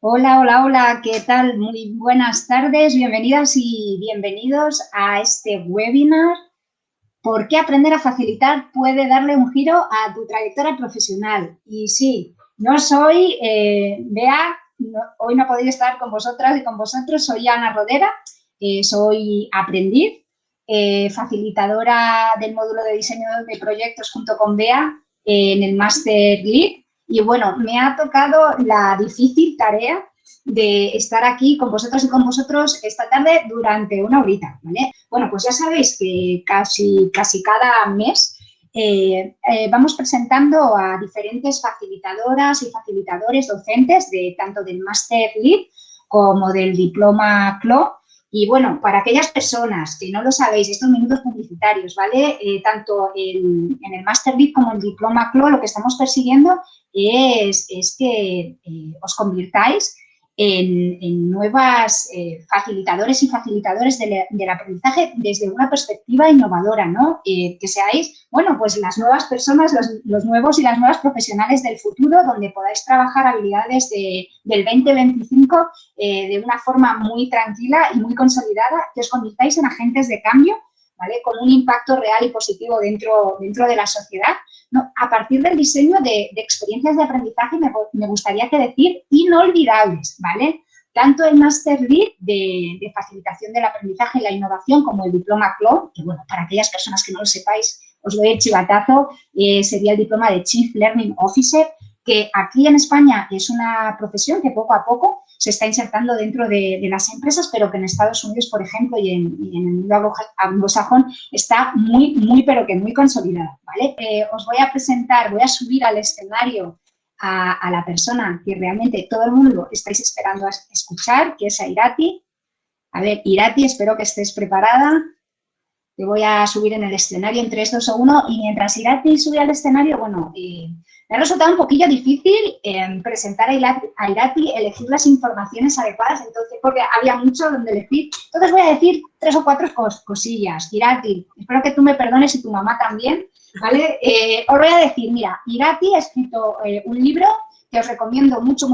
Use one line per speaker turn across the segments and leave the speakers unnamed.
Hola, hola, hola, ¿qué tal? Muy buenas tardes, bienvenidas y bienvenidos a este webinar. ¿Por qué aprender a facilitar puede darle un giro a tu trayectoria profesional? Y sí, no soy Bea, hoy no podéis estar con vosotras y con vosotros, soy Ana Rodera, soy aprendiz, facilitadora del módulo de diseño de proyectos junto con Bea en el Master Lead. Y bueno, me ha tocado la difícil tarea de estar aquí con vosotros y con vosotros esta tarde durante una horita, ¿vale? Bueno, pues ya sabéis que casi cada mes vamos presentando a diferentes facilitadoras y facilitadores docentes de tanto del Master Lead como del Diploma CLO. Y bueno, para aquellas personas que no lo sabéis, estos minutos publicitarios, ¿vale? Tanto en el Master Lead como el Diploma CLO, lo que estamos persiguiendo es que os convirtáis en nuevas facilitadores y facilitadores del aprendizaje desde una perspectiva innovadora, ¿no? Que seáis, bueno, pues las nuevas personas, los nuevos y las nuevas profesionales del futuro, donde podáis trabajar habilidades del 2025 de una forma muy tranquila y muy consolidada, que os convirtáis en agentes de cambio, ¿vale? Con un impacto real y positivo dentro de la sociedad. No, a partir del diseño de experiencias de aprendizaje, me gustaría decir inolvidables, ¿vale? Tanto el Master Lead de facilitación del aprendizaje y la innovación como el diploma CLO, que bueno, para aquellas personas que no lo sepáis, os doy el chivatazo, sería el diploma de Chief Learning Officer, que aquí en España es una profesión que poco a poco se está insertando dentro de las empresas, pero que en Estados Unidos, por ejemplo, y en el mundo anglosajón está muy, pero que muy consolidada, ¿vale? Os voy a presentar, voy a subir al escenario a la persona que realmente todo el mundo estáis esperando a escuchar, que es a Irati. A ver, Irati, espero que estés preparada. Te voy a subir en el escenario en 3, 2 o 1 y mientras Irati sube al escenario, bueno, me ha resultado un poquillo difícil presentar a Irati, elegir las informaciones adecuadas, entonces, porque había mucho donde elegir. Entonces voy a decir 3 o 4 cosillas. Irati, espero que tú me perdones y tu mamá también, ¿vale? Os voy a decir, mira, Irati ha escrito un libro que os recomiendo mucho,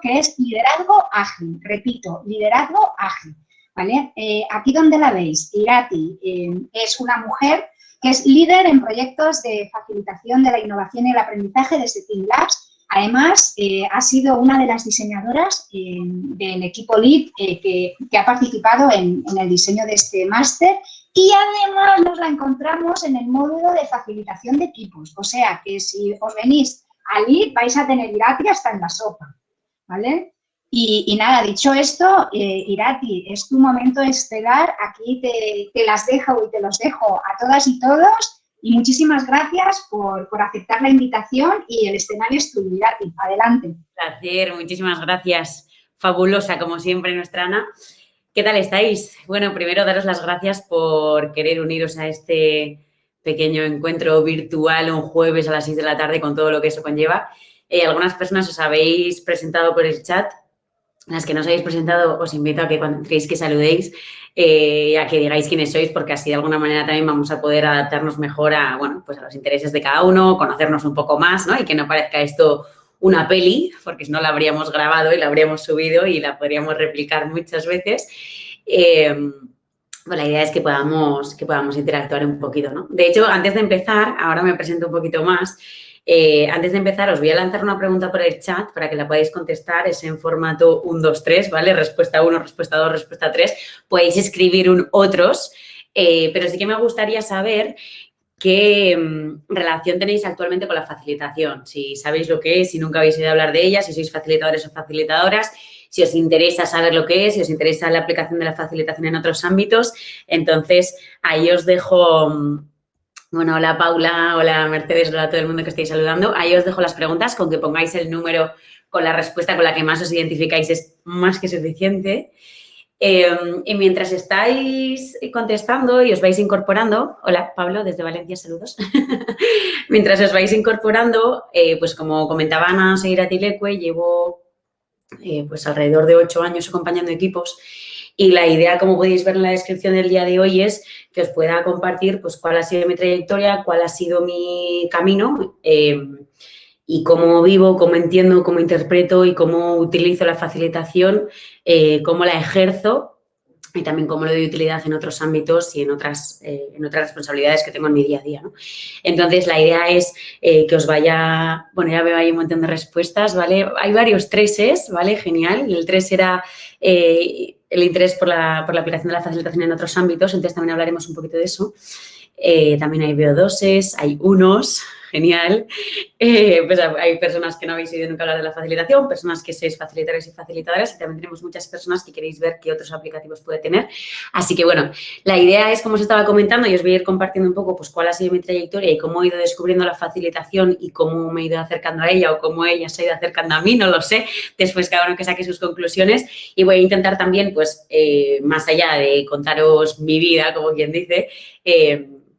que es Liderazgo Ágil. Repito, Liderazgo Ágil. ¿Vale? Aquí donde la veis, Irati es una mujer que es líder en proyectos de facilitación de la innovación y el aprendizaje desde Team Labs. Además, ha sido una de las diseñadoras del equipo LEAD que ha participado en el diseño de este máster y además nos la encontramos en el módulo de facilitación de equipos. O sea, que si os venís a LEAD vais a tener Irati hasta en la sopa, ¿vale? Y nada, dicho esto, Irati, es tu momento estelar. Aquí te las dejo y te los dejo a todas y todos. Y muchísimas gracias por aceptar la invitación y el escenario es tuyo, Irati. Adelante.
Placer, muchísimas gracias. Fabulosa, como siempre, nuestra Ana. ¿Qué tal estáis? Bueno, primero daros las gracias por querer uniros a este pequeño encuentro virtual un jueves a las 6 de la tarde con todo lo que eso conlleva. Algunas personas os habéis presentado por el chat. Las que no os habéis presentado, os invito a que cuando entréis que saludéis, a que digáis quiénes sois, porque así de alguna manera también vamos a poder adaptarnos mejor a, bueno, pues a los intereses de cada uno, conocernos un poco más, ¿no? Y que no parezca esto una peli, porque si no la habríamos grabado y la habríamos subido y la podríamos replicar muchas veces. Pues la idea es que podamos interactuar un poquito, ¿no? De hecho, antes de empezar, ahora me presento un poquito más. Antes de empezar, os voy a lanzar una pregunta por el chat para que la podáis contestar. Es en formato 1, 2, 3, ¿vale? Respuesta 1, respuesta 2, respuesta 3. Podéis escribir un otros, pero sí que me gustaría saber qué relación tenéis actualmente con la facilitación. Si sabéis lo que es, si nunca habéis oído hablar de ella, si sois facilitadores o facilitadoras, si os interesa saber lo que es, si os interesa la aplicación de la facilitación en otros ámbitos. Entonces, ahí os dejo... Bueno, hola Paula, hola Mercedes, hola a todo el mundo que estáis saludando. Ahí os dejo las preguntas, con que pongáis el número con la respuesta con la que más os identificáis es más que suficiente. Y mientras estáis contestando y os vais incorporando, hola Pablo, desde Valencia, saludos. Mientras os vais incorporando, pues como comentaba Ana Seiratilecue, llevo pues alrededor de 8 años acompañando equipos. Y la idea, como podéis ver en la descripción del día de hoy, es que os pueda compartir pues, cuál ha sido mi trayectoria, cuál ha sido mi camino y cómo vivo, cómo entiendo, cómo interpreto y cómo utilizo la facilitación, cómo la ejerzo y también cómo le doy utilidad en otros ámbitos y en otras responsabilidades que tengo en mi día a día, ¿no? Entonces, la idea es que os vaya... Bueno, ya veo ahí un montón de respuestas, ¿vale? Hay varios treses, ¿vale? Genial. El 3 era el interés por la aplicación de la facilitación en otros ámbitos, entonces también hablaremos un poquito de eso. También hay veo doses, hay unos, genial. Pues hay personas que no habéis oído nunca hablar de la facilitación, personas que sois facilitadores y facilitadoras, y también tenemos muchas personas que queréis ver qué otros aplicativos puede tener. Así que, bueno, la idea es, como os estaba comentando, y os voy a ir compartiendo un poco pues cuál ha sido mi trayectoria y cómo he ido descubriendo la facilitación y cómo me he ido acercando a ella o cómo ella se ha ido acercando a mí, no lo sé. Después cada uno que saque sus conclusiones, y voy a intentar también, pues, más allá de contaros mi vida, como quien dice,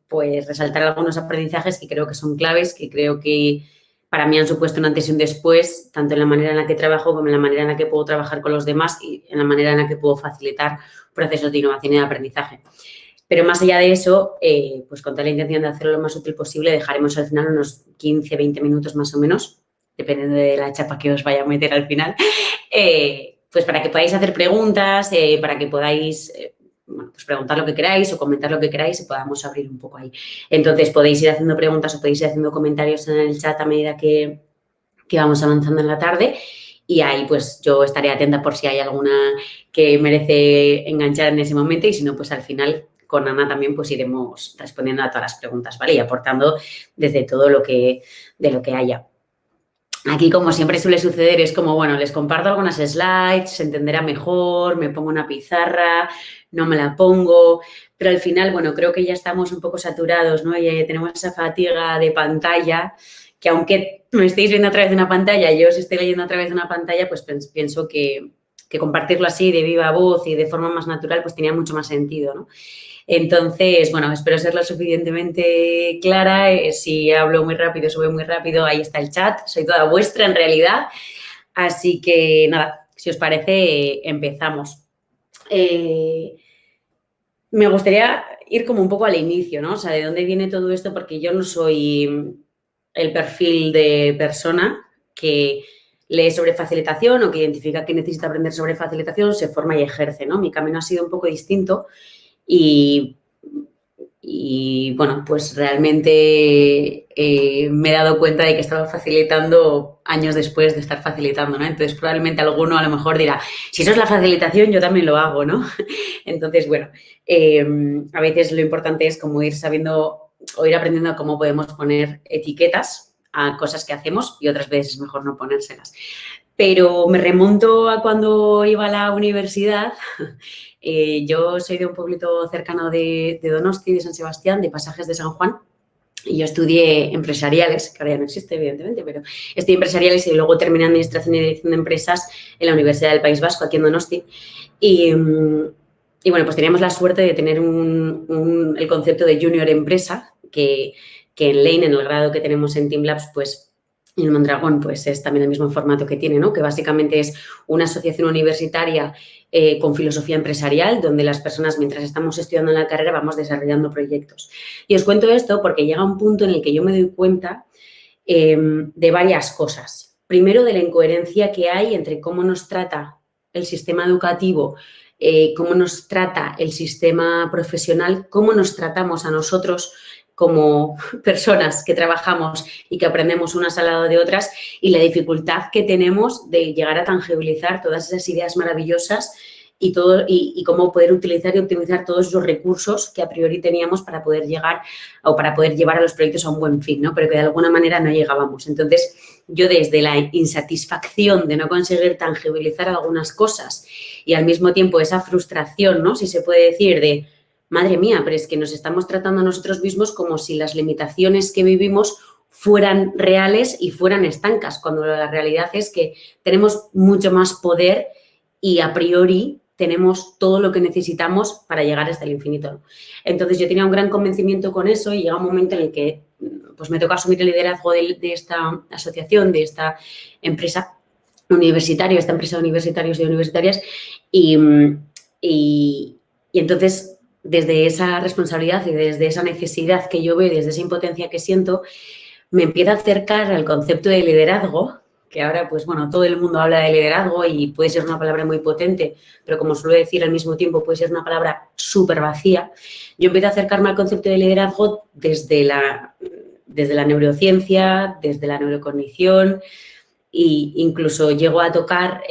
pues resaltar algunos aprendizajes que creo que son claves, que creo que para mí han supuesto un antes y un después, tanto en la manera en la que trabajo como en la manera en la que puedo trabajar con los demás y en la manera en la que puedo facilitar procesos de innovación y de aprendizaje. Pero más allá de eso, pues con toda la intención de hacerlo lo más útil posible, dejaremos al final unos 15, 20 minutos más o menos, dependiendo de la chapa que os vaya a meter al final, pues para que podáis hacer preguntas, para que podáis... bueno, pues preguntar lo que queráis o comentar lo que queráis y podamos abrir un poco ahí. Entonces, podéis ir haciendo preguntas o podéis ir haciendo comentarios en el chat a medida que vamos avanzando en la tarde, y ahí pues yo estaré atenta por si hay alguna que merece enganchar en ese momento, y si no, pues al final con Ana también pues iremos respondiendo a todas las preguntas, ¿vale? Y aportando desde todo de lo que haya. Aquí, como siempre suele suceder, es como, bueno, les comparto algunas slides, se entenderá mejor, me pongo una pizarra, no me la pongo, pero al final, bueno, creo que ya estamos un poco saturados, ¿no? Y tenemos esa fatiga de pantalla, que aunque me estéis viendo a través de una pantalla, yo os estoy leyendo a través de una pantalla, pues pienso que compartirlo así de viva voz y de forma más natural, pues tenía mucho más sentido, ¿no? Entonces, bueno, espero ser lo suficientemente clara. Si hablo muy rápido, sube muy rápido, ahí está el chat. Soy toda vuestra en realidad. Así que, nada, si os parece, empezamos. Me gustaría ir como un poco al inicio, ¿no? O sea, ¿de dónde viene todo esto? Porque yo no soy el perfil de persona que lee sobre facilitación o que identifica que necesita aprender sobre facilitación, se forma y ejerce, ¿no? Mi camino ha sido un poco distinto. Y bueno, pues realmente me he dado cuenta de que estaba facilitando años después de estar facilitando, ¿no? Entonces, probablemente alguno a lo mejor dirá, si eso es la facilitación, yo también lo hago, ¿no? Entonces, bueno, a veces lo importante es como ir sabiendo o ir aprendiendo cómo podemos poner etiquetas a cosas que hacemos, y otras veces es mejor no ponérselas. Pero me remonto a cuando iba a la universidad. Yo soy de un pueblito cercano de Donosti, de San Sebastián, de Pasajes de San Juan, y yo estudié empresariales, que ahora ya no existe, evidentemente, pero estudié empresariales y luego terminé Administración y Dirección de Empresas en la Universidad del País Vasco, aquí en Donosti. Y bueno, pues teníamos la suerte de tener el concepto de junior empresa, que en Lane, en el grado que tenemos en Team Labs, pues y en Mondragón, pues es también el mismo formato que tiene, ¿no? Que básicamente es una asociación universitaria con filosofía empresarial, donde las personas, mientras estamos estudiando en la carrera, vamos desarrollando proyectos. Y os cuento esto porque llega un punto en el que yo me doy cuenta de varias cosas. Primero, de la incoherencia que hay entre cómo nos trata el sistema educativo, cómo nos trata el sistema profesional, cómo nos tratamos a nosotros como personas que trabajamos y que aprendemos unas al lado de otras, y la dificultad que tenemos de llegar a tangibilizar todas esas ideas maravillosas y cómo poder utilizar y optimizar todos los recursos que a priori teníamos para poder llegar o para poder llevar a los proyectos a un buen fin, ¿no? Pero que de alguna manera no llegábamos. Entonces, yo desde la insatisfacción de no conseguir tangibilizar algunas cosas y al mismo tiempo esa frustración, ¿no? Si se puede decir, de madre mía, pero es que nos estamos tratando a nosotros mismos como si las limitaciones que vivimos fueran reales y fueran estancas, cuando la realidad es que tenemos mucho más poder y a priori tenemos todo lo que necesitamos para llegar hasta el infinito. Entonces, yo tenía un gran convencimiento con eso, y llega un momento en el que pues me toca asumir el liderazgo de esta asociación, de esta empresa universitaria, esta empresa de universitarios y universitarias, y entonces, desde esa responsabilidad y desde esa necesidad que yo veo, desde esa impotencia que siento, me empiezo a acercar al concepto de liderazgo, que ahora, pues bueno, todo el mundo habla de liderazgo y puede ser una palabra muy potente, pero como suelo decir, al mismo tiempo puede ser una palabra súper vacía. Yo empiezo a acercarme al concepto de liderazgo desde la neurociencia, desde la neurocognición e incluso llego a tocar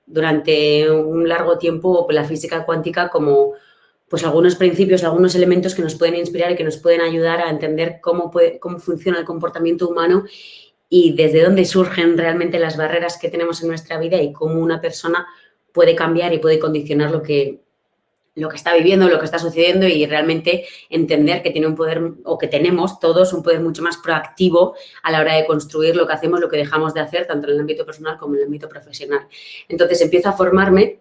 durante un largo tiempo la física cuántica como pues algunos principios, algunos elementos que nos pueden inspirar y que nos pueden ayudar a entender cómo funciona el comportamiento humano y desde dónde surgen realmente las barreras que tenemos en nuestra vida y cómo una persona puede cambiar y puede condicionar lo que está viviendo, lo que está sucediendo y realmente entender que tiene un poder, o que tenemos todos un poder mucho más proactivo a la hora de construir lo que hacemos, lo que dejamos de hacer, tanto en el ámbito personal como en el ámbito profesional. Entonces empiezo a formarme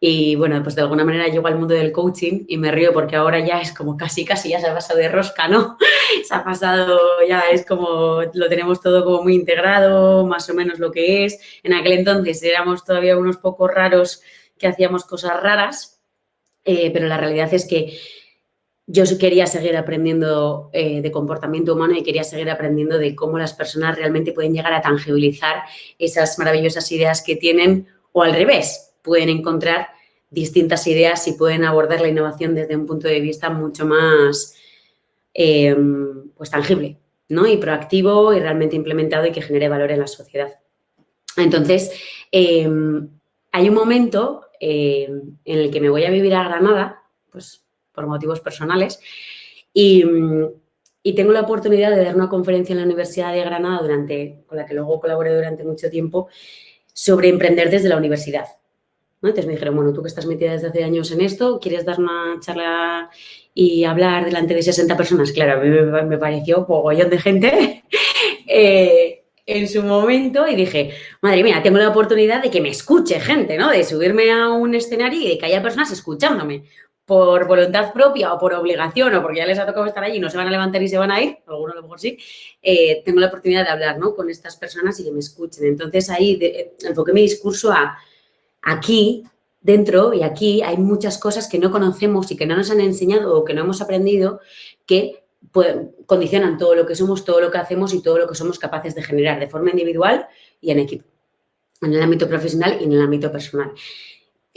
y bueno, pues de alguna manera llego al mundo del coaching y me río porque ahora ya es como casi ya se ha pasado de rosca, ¿no? Se ha pasado, ya es como lo tenemos todo como muy integrado, más o menos lo que es. En aquel entonces éramos todavía unos pocos raros que hacíamos cosas raras, pero la realidad es que yo quería seguir aprendiendo de comportamiento humano y quería seguir aprendiendo de cómo las personas realmente pueden llegar a tangibilizar esas maravillosas ideas que tienen o al revés, pueden encontrar distintas ideas y pueden abordar la innovación desde un punto de vista mucho más pues tangible, ¿no? Y proactivo y realmente implementado y que genere valor en la sociedad. Entonces, hay un momento en el que me voy a vivir a Granada, pues por motivos personales, y tengo la oportunidad de dar una conferencia en la Universidad de Granada con la que luego colaboré durante mucho tiempo, sobre emprender desde la universidad, ¿no? Entonces me dijeron, bueno, tú que estás metida desde hace años en esto, ¿quieres dar una charla y hablar delante de 60 personas? Claro, a mí me pareció un mogollón de gente en su momento y dije, madre mía, tengo la oportunidad de que me escuche gente, ¿no? De subirme a un escenario y de que haya personas escuchándome por voluntad propia o por obligación o porque ya les ha tocado estar allí y no se van a levantar y se van a ir, algunos a lo mejor sí, tengo la oportunidad de hablar, ¿no? Con estas personas y que me escuchen. Entonces ahí enfoqué mi discurso a aquí, dentro y aquí hay muchas cosas que no conocemos y que no nos han enseñado o que no hemos aprendido que condicionan todo lo que somos, todo lo que hacemos y todo lo que somos capaces de generar de forma individual y en equipo, en el ámbito profesional y en el ámbito personal.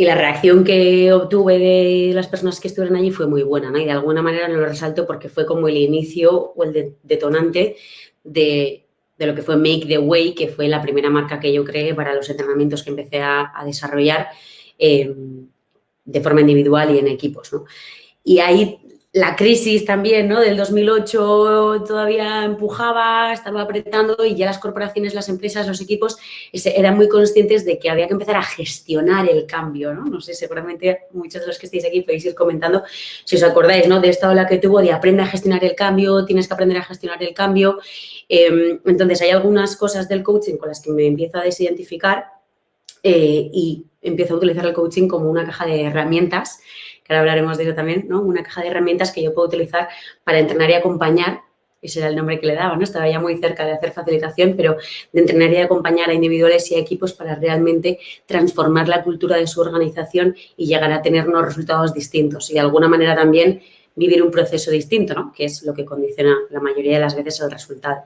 Y la reacción que obtuve de las personas que estuvieron allí fue muy buena, ¿no? Y de alguna manera lo resalto porque fue como el inicio o el detonante de lo que fue Make the Way, que fue la primera marca que yo creé para los entrenamientos que empecé a desarrollar de forma individual y en equipos, ¿no? Y ahí la crisis también, ¿no? Del 2008 todavía empujaba, estaba apretando y ya las corporaciones, las empresas, los equipos eran muy conscientes de que había que empezar a gestionar el cambio, ¿no? No sé, seguramente muchos de los que estáis aquí podéis ir comentando si os acordáis, ¿no? De esta ola que tuvo de aprende a gestionar el cambio, tienes que aprender a gestionar el cambio. Entonces, hay algunas cosas del coaching con las que me empiezo a desidentificar y empiezo a utilizar el coaching como una caja de herramientas, que ahora hablaremos de eso también, ¿no? Una caja de herramientas que yo puedo utilizar para entrenar y acompañar, ese era el nombre que le daba, ¿no? Estaba ya muy cerca de hacer facilitación, pero de entrenar y acompañar a individuales y a equipos para realmente transformar la cultura de su organización y llegar a tener unos resultados distintos y de alguna manera también vivir un proceso distinto, ¿no? Que es lo que condiciona la mayoría de las veces el resultado.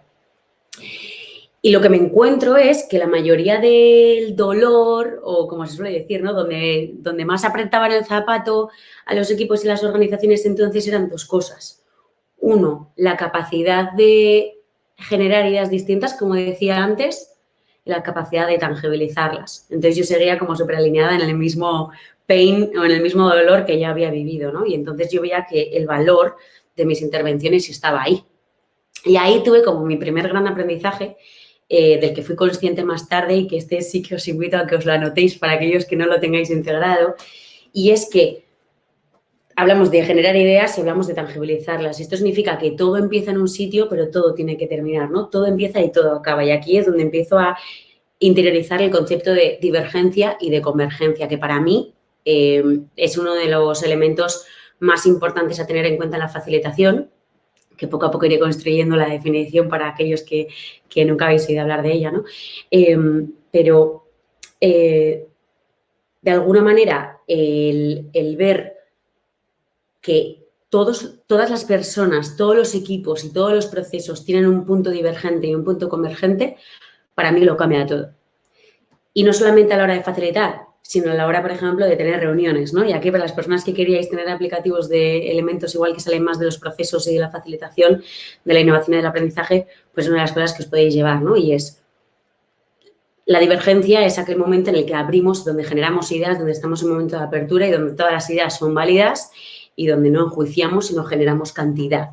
Y lo que me encuentro es que la mayoría del dolor, o como se suele decir, ¿no? Donde más apretaban el zapato a los equipos y las organizaciones entonces eran dos cosas. Uno, la capacidad de generar ideas distintas, como decía antes, y la capacidad de tangibilizarlas. Entonces yo seguía como súper alineada en el mismo pain o en el mismo dolor que ya había vivido, ¿no? Y entonces yo veía que el valor de mis intervenciones estaba ahí. Y ahí tuve como mi primer gran aprendizaje, del que fui consciente más tarde y que sí que os invito a que os lo anotéis para aquellos que no lo tengáis integrado, y es que hablamos de generar ideas y hablamos de tangibilizarlas. Esto significa que todo empieza en un sitio, pero todo tiene que terminar, ¿no? Todo empieza y todo acaba. Y aquí es donde empiezo a interiorizar el concepto de divergencia y de convergencia, que para mí es uno de los elementos más importantes a tener en cuenta en la facilitación, que poco a poco iré construyendo la definición para aquellos que nunca habéis oído hablar de ella, ¿no? Pero de alguna manera el ver que todas las personas, todos los equipos y todos los procesos tienen un punto divergente y un punto convergente, para mí lo cambia todo. Y no solamente a la hora de facilitar, sino a la hora, por ejemplo, de tener reuniones, ¿no? Y aquí para las personas que queríais tener aplicativos de elementos igual que salen más de los procesos y de la facilitación, de la innovación y del aprendizaje, pues una de las cosas que os podéis llevar, ¿no? Y es la divergencia es aquel momento en el que abrimos, donde generamos ideas, donde estamos en un momento de apertura y donde todas las ideas son válidas y donde no enjuiciamos, sino generamos cantidad.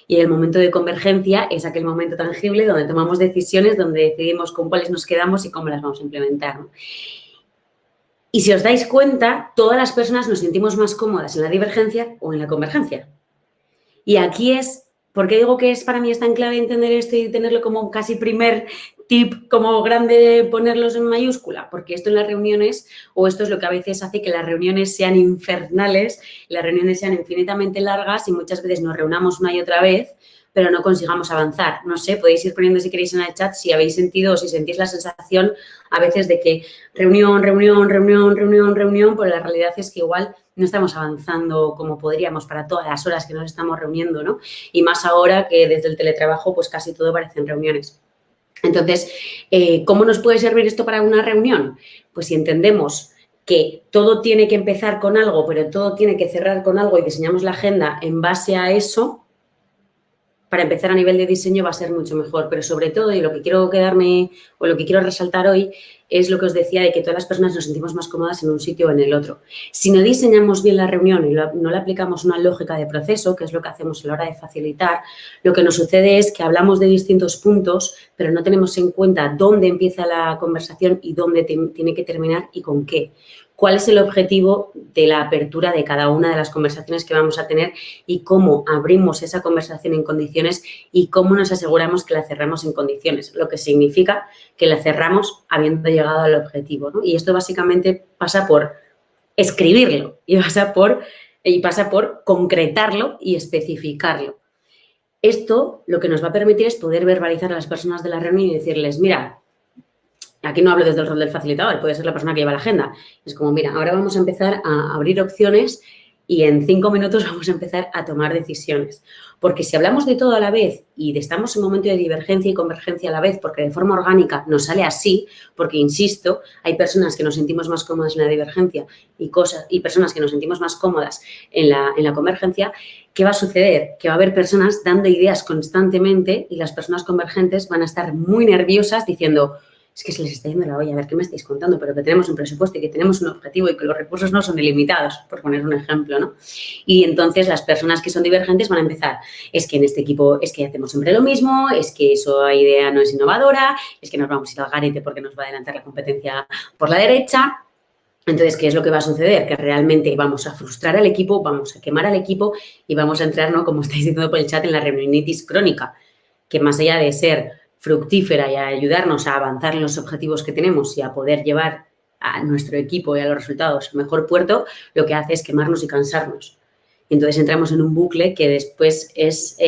Y el momento de convergencia es aquel momento tangible donde tomamos decisiones, donde decidimos con cuáles nos quedamos y cómo las vamos a implementar, ¿no? Y si os dais cuenta, todas las personas nos sentimos más cómodas en la divergencia o en la convergencia. Y aquí es, ¿por qué digo que es para mí es tan clave entender esto y tenerlo como casi primer tip, como grande, ponerlos en mayúscula? Porque esto en las reuniones, o esto es lo que a veces hace que las reuniones sean infernales, las reuniones sean infinitamente largas y muchas veces nos reunamos una y otra vez, pero no consigamos avanzar. No sé, podéis ir poniendo si queréis en el chat si habéis sentido o si sentís la sensación a veces de que reunión, pero la realidad es que igual no estamos avanzando como podríamos para todas las horas que nos estamos reuniendo, ¿no? Y más ahora que desde el teletrabajo pues casi todo parecen reuniones. Entonces, ¿cómo nos puede servir esto para una reunión? Pues si entendemos que todo tiene que empezar con algo, pero todo tiene que cerrar con algo y diseñamos la agenda en base a eso, para empezar a nivel de diseño va a ser mucho mejor, pero sobre todo, y lo que quiero quedarme o lo que quiero resaltar hoy es lo que os decía de que todas las personas nos sentimos más cómodas en un sitio o en el otro. Si no diseñamos bien la reunión y no le aplicamos una lógica de proceso, que es lo que hacemos a la hora de facilitar, lo que nos sucede es que hablamos de distintos puntos, pero no tenemos en cuenta dónde empieza la conversación y dónde tiene que terminar y con qué. ¿Cuál es el objetivo de la apertura de cada una de las conversaciones que vamos a tener y cómo abrimos esa conversación en condiciones y cómo nos aseguramos que la cerramos en condiciones? Lo que significa que la cerramos habiendo llegado al objetivo, ¿no? Y esto básicamente pasa por escribirlo y pasa por concretarlo y especificarlo. Esto lo que nos va a permitir es poder verbalizar a las personas de la reunión y decirles, mira, aquí no hablo desde el rol del facilitador, puede ser la persona que lleva la agenda. Es como, mira, ahora vamos a empezar a abrir opciones y en 5 minutos vamos a empezar a tomar decisiones. Porque si hablamos de todo a la vez y estamos en un momento de divergencia y convergencia a la vez, porque de forma orgánica nos sale así, porque, insisto, hay personas que nos sentimos más cómodas en la divergencia y personas que nos sentimos más cómodas en la convergencia, ¿qué va a suceder? Que va a haber personas dando ideas constantemente y las personas convergentes van a estar muy nerviosas diciendo, es que se les está yendo la olla, a ver qué me estáis contando, pero que tenemos un presupuesto y que tenemos un objetivo y que los recursos no son ilimitados, por poner un ejemplo, ¿no? Y entonces las personas que son divergentes van a empezar, es que en este equipo es que hacemos siempre lo mismo, es que esa idea no es innovadora, es que nos vamos a ir al garete porque nos va a adelantar la competencia por la derecha. Entonces, ¿qué es lo que va a suceder? Que realmente vamos a frustrar al equipo, vamos a quemar al equipo y vamos a entrar, ¿no? Como estáis diciendo por el chat, en la reunionitis crónica, que más allá de ser fructífera y a ayudarnos a avanzar en los objetivos que tenemos y a poder llevar a nuestro equipo y a los resultados a mejor puerto, lo que hace es quemarnos y cansarnos. Entonces entramos en un bucle que después es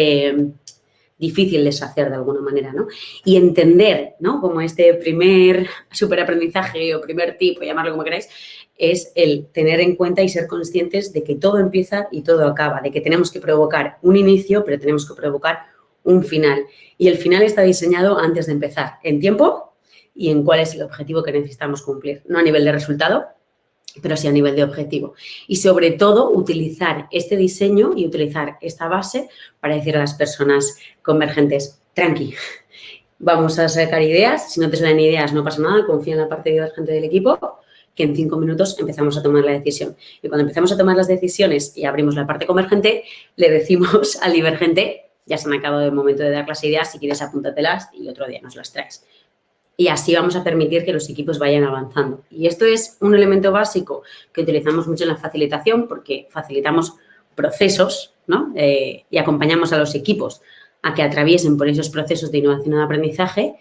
difícil deshacer de alguna manera, ¿no? Y entender, ¿no? Como este primer superaprendizaje o primer tip, o llamarlo como queráis, es el tener en cuenta y ser conscientes de que todo empieza y todo acaba, de que tenemos que provocar un inicio, pero tenemos que provocar un final. Y el final está diseñado antes de empezar, en tiempo y en cuál es el objetivo que necesitamos cumplir. No a nivel de resultado, pero sí a nivel de objetivo. Y sobre todo, utilizar este diseño y utilizar esta base para decir a las personas convergentes, tranqui, vamos a sacar ideas. Si no te salen ideas, no pasa nada, confía en la parte divergente del equipo, que en 5 minutos empezamos a tomar la decisión. Y cuando empezamos a tomar las decisiones y abrimos la parte convergente, le decimos al divergente, ya se me ha acabado el momento de dar las ideas, si quieres apúntatelas y otro día nos las traes. Y así vamos a permitir que los equipos vayan avanzando. Y esto es un elemento básico que utilizamos mucho en la facilitación porque facilitamos procesos, ¿no? Y acompañamos a los equipos a que atraviesen por esos procesos de innovación y de aprendizaje,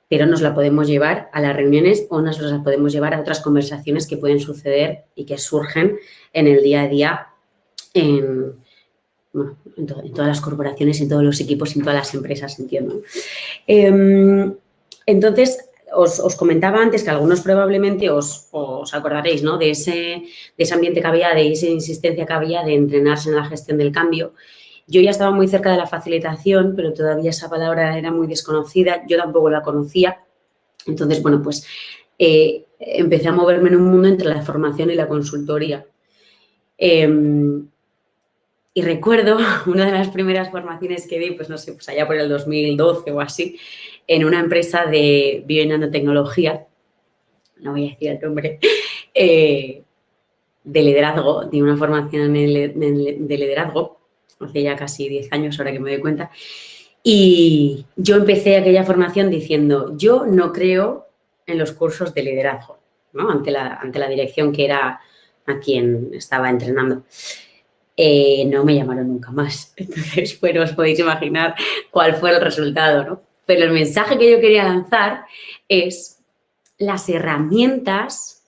pero nos la podemos llevar a las reuniones o nos la podemos llevar a otras conversaciones que pueden suceder y que surgen en el día a día en todas las corporaciones, en todos los equipos, en todas las empresas, entiendo. Entonces, os comentaba antes que algunos probablemente os acordaréis, ¿no? De ese ambiente que había, de esa insistencia que había de entrenarse en la gestión del cambio. Yo ya estaba muy cerca de la facilitación, pero todavía esa palabra era muy desconocida, yo tampoco la conocía. Entonces, bueno, pues empecé a moverme en un mundo entre la formación y la consultoría. Y recuerdo una de las primeras formaciones que di, pues no sé, pues allá por el 2012 o así, en una empresa de bionanotecnología, no voy a decir el nombre, de liderazgo, di una formación de liderazgo, hace ya casi 10 años ahora que me doy cuenta, y yo empecé aquella formación diciendo, yo no creo en los cursos de liderazgo, ¿no? Ante la dirección que era a quien estaba entrenando. No me llamaron nunca más. Entonces, bueno, os podéis imaginar cuál fue el resultado, ¿no? Pero el mensaje que yo quería lanzar es las herramientas,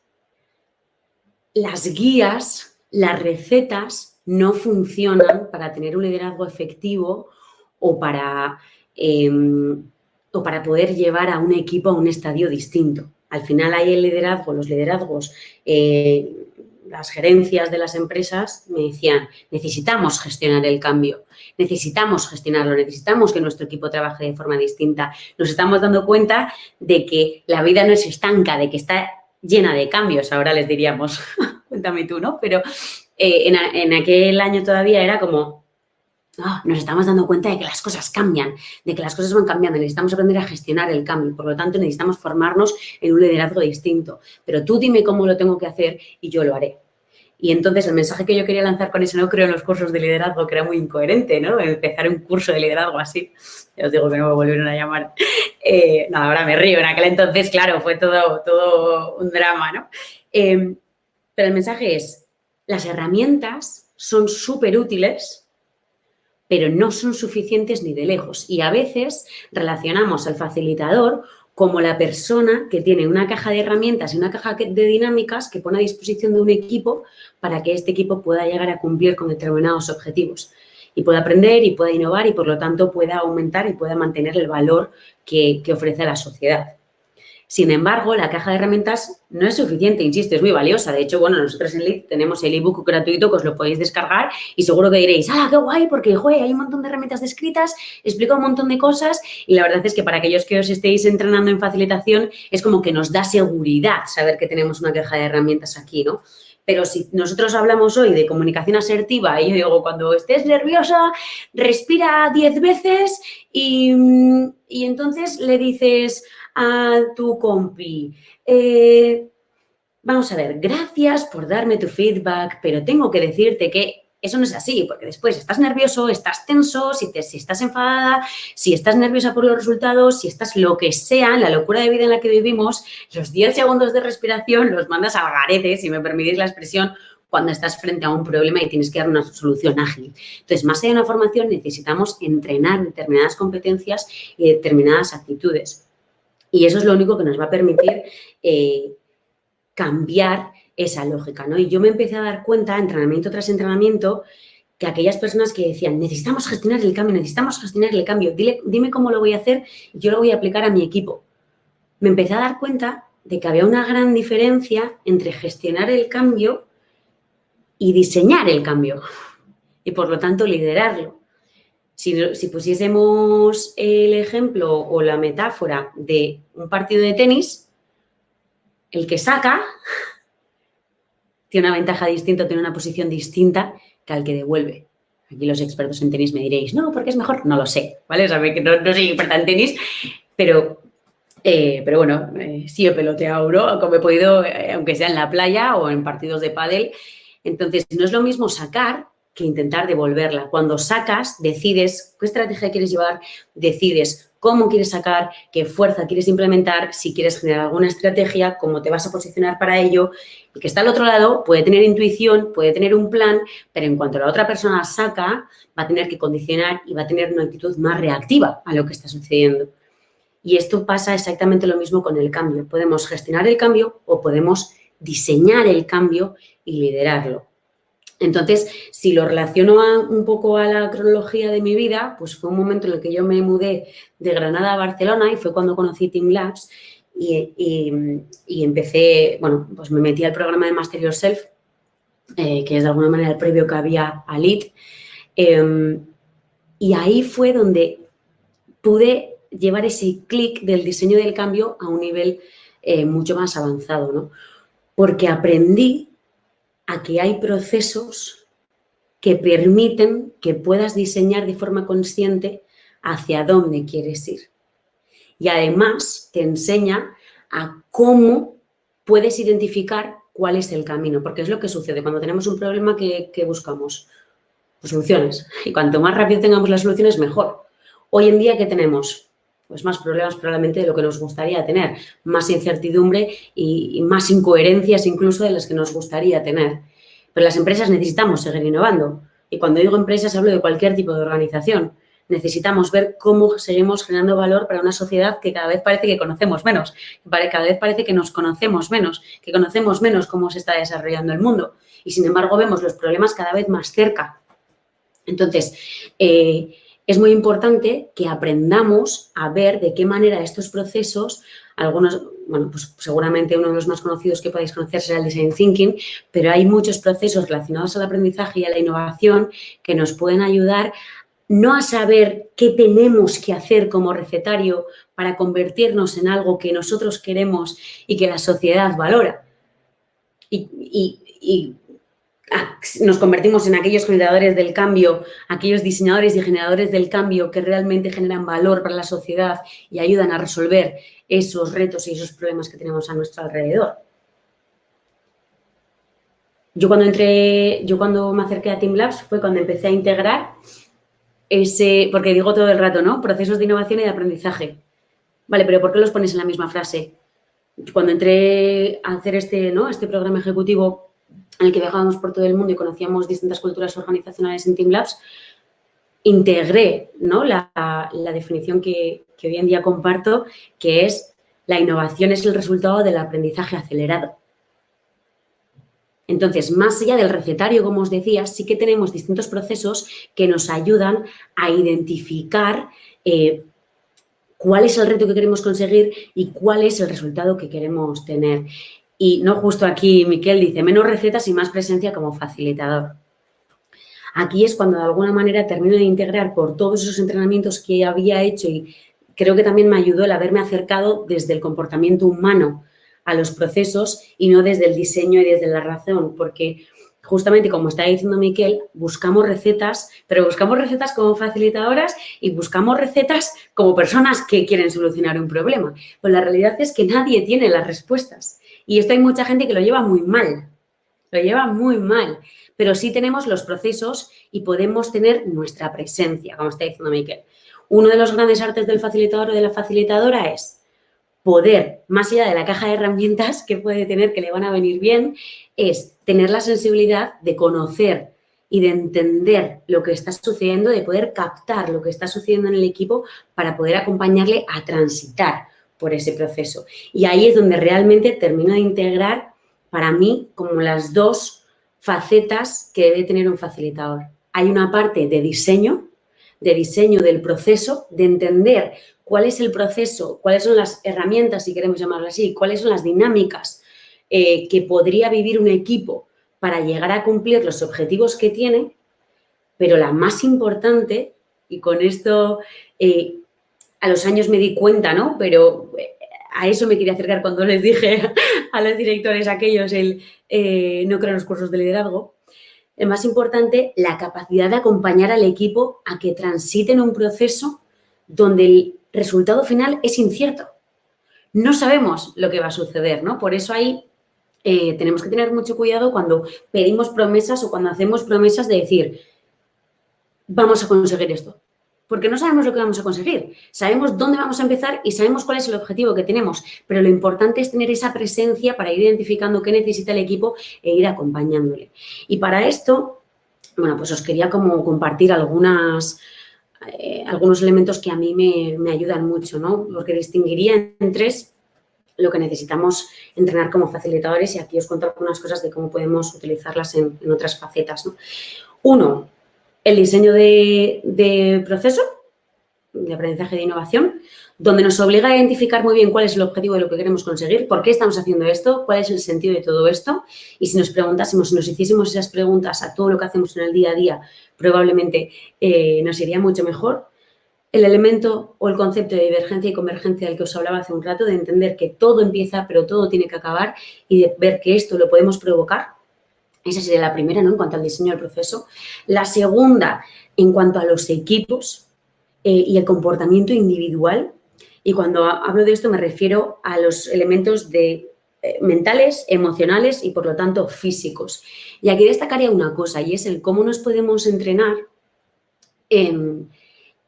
las guías, las recetas no funcionan para tener un liderazgo efectivo o para poder llevar a un equipo a un estadio distinto. Al final hay el liderazgo, los liderazgos, las gerencias de las empresas me decían, necesitamos gestionar el cambio, necesitamos gestionarlo, necesitamos que nuestro equipo trabaje de forma distinta. Nos estamos dando cuenta de que la vida no es estanca, de que está llena de cambios, ahora les diríamos, cuéntame tú, ¿no? Pero en aquel año todavía era como, nos estamos dando cuenta de que las cosas cambian, de que las cosas van cambiando, necesitamos aprender a gestionar el cambio, por lo tanto necesitamos formarnos en un liderazgo distinto, pero tú dime cómo lo tengo que hacer y yo lo haré. Y entonces el mensaje que yo quería lanzar con eso, no creo en los cursos de liderazgo, que era muy incoherente, ¿no? Empezar un curso de liderazgo así, ya os digo que no me volvieron a llamar. No, ahora me río, en aquel entonces, claro, fue todo un drama, ¿no? Pero el mensaje es, las herramientas son súper útiles, pero no son suficientes ni de lejos. Y a veces relacionamos al facilitador como la persona que tiene una caja de herramientas y una caja de dinámicas que pone a disposición de un equipo para que este equipo pueda llegar a cumplir con determinados objetivos y pueda aprender y pueda innovar y, por lo tanto, pueda aumentar y pueda mantener el valor que ofrece a la sociedad. Sin embargo, la caja de herramientas no es suficiente, insisto, es muy valiosa. De hecho, bueno, nosotros en LEAD tenemos el ebook gratuito que os lo podéis descargar y seguro que diréis, ¡ah, qué guay! Porque, joder, hay un montón de herramientas descritas, explica un montón de cosas y la verdad es que para aquellos que os estéis entrenando en facilitación es como que nos da seguridad saber que tenemos una caja de herramientas aquí, ¿no? Pero si nosotros hablamos hoy de comunicación asertiva y yo digo, cuando estés nerviosa, respira 10 veces y entonces le dices a tu compi, vamos a ver, gracias por darme tu feedback, pero tengo que decirte que eso no es así, porque después estás nervioso, estás tenso, si estás enfadada, si estás nerviosa por los resultados, si estás lo que sea, en la locura de vida en la que vivimos, los 10 segundos de respiración los mandas al garete, si me permitís la expresión, cuando estás frente a un problema y tienes que dar una solución ágil. Entonces, más allá de una formación, necesitamos entrenar determinadas competencias y determinadas actitudes. Y eso es lo único que nos va a permitir cambiar esa lógica, ¿no? Y yo me empecé a dar cuenta, entrenamiento tras entrenamiento, que aquellas personas que decían, necesitamos gestionar el cambio, dime cómo lo voy a hacer y yo lo voy a aplicar a mi equipo. Me empecé a dar cuenta de que había una gran diferencia entre gestionar el cambio y diseñar el cambio y, por lo tanto, liderarlo. Si pusiésemos el ejemplo o la metáfora de un partido de tenis, el que saca tiene una ventaja distinta, tiene una posición distinta que al que devuelve. Aquí los expertos en tenis me diréis, no, porque es mejor. No lo sé, ¿vale? O sea, que no soy experta en tenis, pero bueno, sí he peloteado, ¿no? Como he podido, aunque sea en la playa o en partidos de pádel. Entonces, no es lo mismo sacar que intentar devolverla. Cuando sacas, decides qué estrategia quieres llevar, decides cómo quieres sacar, qué fuerza quieres implementar, si quieres generar alguna estrategia, cómo te vas a posicionar para ello. El que está al otro lado puede tener intuición, puede tener un plan, pero en cuanto la otra persona saca, va a tener que condicionar y va a tener una actitud más reactiva a lo que está sucediendo. Y esto pasa exactamente lo mismo con el cambio. Podemos gestionar el cambio o podemos diseñar el cambio y liderarlo. Entonces, si lo relaciono un poco a la cronología de mi vida, pues fue un momento en el que yo me mudé de Granada a Barcelona y fue cuando conocí Team Labs y empecé, bueno, pues me metí al programa de Master Yourself, que es de alguna manera el previo que había a Lead, y ahí fue donde pude llevar ese clic del diseño del cambio a un nivel mucho más avanzado, ¿no? Porque aprendí a que hay procesos que permiten que puedas diseñar de forma consciente hacia dónde quieres ir. Y además te enseña a cómo puedes identificar cuál es el camino, porque es lo que sucede cuando tenemos un problema que buscamos, pues soluciones. Y cuanto más rápido tengamos las soluciones, mejor. Hoy en día, ¿qué tenemos? Pues más problemas probablemente de lo que nos gustaría tener, más incertidumbre y más incoherencias incluso de las que nos gustaría tener. Pero las empresas necesitamos seguir innovando. Y cuando digo empresas hablo de cualquier tipo de organización. Necesitamos ver cómo seguimos generando valor para una sociedad que cada vez parece que conocemos menos, que cada vez parece que nos conocemos menos, que conocemos menos cómo se está desarrollando el mundo. Y sin embargo vemos los problemas cada vez más cerca. Entonces, es muy importante que aprendamos a ver de qué manera estos procesos, algunos, bueno, pues seguramente uno de los más conocidos que podéis conocer será el Design Thinking, pero hay muchos procesos relacionados al aprendizaje y a la innovación que nos pueden ayudar no a saber qué tenemos que hacer como recetario para convertirnos en algo que nosotros queremos y que la sociedad valora. Y nos convertimos en aquellos generadores del cambio, aquellos diseñadores y generadores del cambio que realmente generan valor para la sociedad y ayudan a resolver esos retos y esos problemas que tenemos a nuestro alrededor. Yo cuando me acerqué a Team Labs fue cuando empecé a integrar porque digo todo el rato, ¿no? Procesos de innovación y de aprendizaje. Vale, pero ¿por qué los pones en la misma frase? Cuando entré a hacer este programa ejecutivo en el que viajábamos por todo el mundo y conocíamos distintas culturas organizacionales en Team Labs, integré, ¿no?, la definición que hoy en día comparto, que es la innovación es el resultado del aprendizaje acelerado. Entonces, más allá del recetario, como os decía, sí que tenemos distintos procesos que nos ayudan a identificar cuál es el reto que queremos conseguir y cuál es el resultado que queremos tener. Y no justo aquí Miquel dice, menos recetas y más presencia como facilitador. Aquí es cuando de alguna manera termino de integrar por todos esos entrenamientos que había hecho y creo que también me ayudó el haberme acercado desde el comportamiento humano a los procesos y no desde el diseño y desde la razón, porque justamente como está diciendo Miquel, buscamos recetas, pero buscamos recetas como facilitadoras y buscamos recetas como personas que quieren solucionar un problema. Pues la realidad es que nadie tiene las respuestas y esto hay mucha gente que lo lleva muy mal, pero sí tenemos los procesos y podemos tener nuestra presencia, como está diciendo Miquel. Uno de los grandes artes del facilitador o de la facilitadora es poder, más allá de la caja de herramientas que puede tener, que le van a venir bien, es tener la sensibilidad de conocer y de entender lo que está sucediendo, de poder captar lo que está sucediendo en el equipo para poder acompañarle a transitar por ese proceso. Y ahí es donde realmente termino de integrar, para mí, como las dos facetas que debe tener un facilitador. Hay una parte de diseño del proceso, de entender cuál es el proceso, cuáles son las herramientas, si queremos llamarlo así, cuáles son las dinámicas que podría vivir un equipo para llegar a cumplir los objetivos que tiene, pero la más importante, y con esto a los años me di cuenta, ¿no? Pero a eso me quería acercar cuando les dije a los directores aquellos no creo en los cursos de liderazgo. El más importante, la capacidad de acompañar al equipo a que transiten un proceso donde el resultado final es incierto. No sabemos lo que va a suceder, ¿no? Por eso ahí tenemos que tener mucho cuidado cuando pedimos promesas o cuando hacemos promesas de decir, vamos a conseguir esto. Porque no sabemos lo que vamos a conseguir. Sabemos dónde vamos a empezar y sabemos cuál es el objetivo que tenemos. Pero lo importante es tener esa presencia para ir identificando qué necesita el equipo e ir acompañándole. Y para esto, bueno, pues os quería como compartir algunos elementos que a mí me ayudan mucho, ¿no? Porque distinguiría en tres lo que necesitamos entrenar como facilitadores y aquí os cuento algunas cosas de cómo podemos utilizarlas en otras facetas, ¿no? Uno, el diseño de proceso, de aprendizaje de innovación, donde nos obliga a identificar muy bien cuál es el objetivo de lo que queremos conseguir, por qué estamos haciendo esto, cuál es el sentido de todo esto. Y si nos preguntásemos, si nos hiciésemos esas preguntas a todo lo que hacemos en el día a día, probablemente nos iría mucho mejor. El elemento o el concepto de divergencia y convergencia del que os hablaba hace un rato, de entender que todo empieza, pero todo tiene que acabar, y de ver que esto lo podemos provocar. Esa sería la primera, ¿no?, en cuanto al diseño del proceso. La segunda, en cuanto a los equipos y el comportamiento individual. Y cuando hablo de esto me refiero a los elementos mentales, emocionales y, por lo tanto, físicos. Y aquí destacaría una cosa, y es el cómo nos podemos entrenar en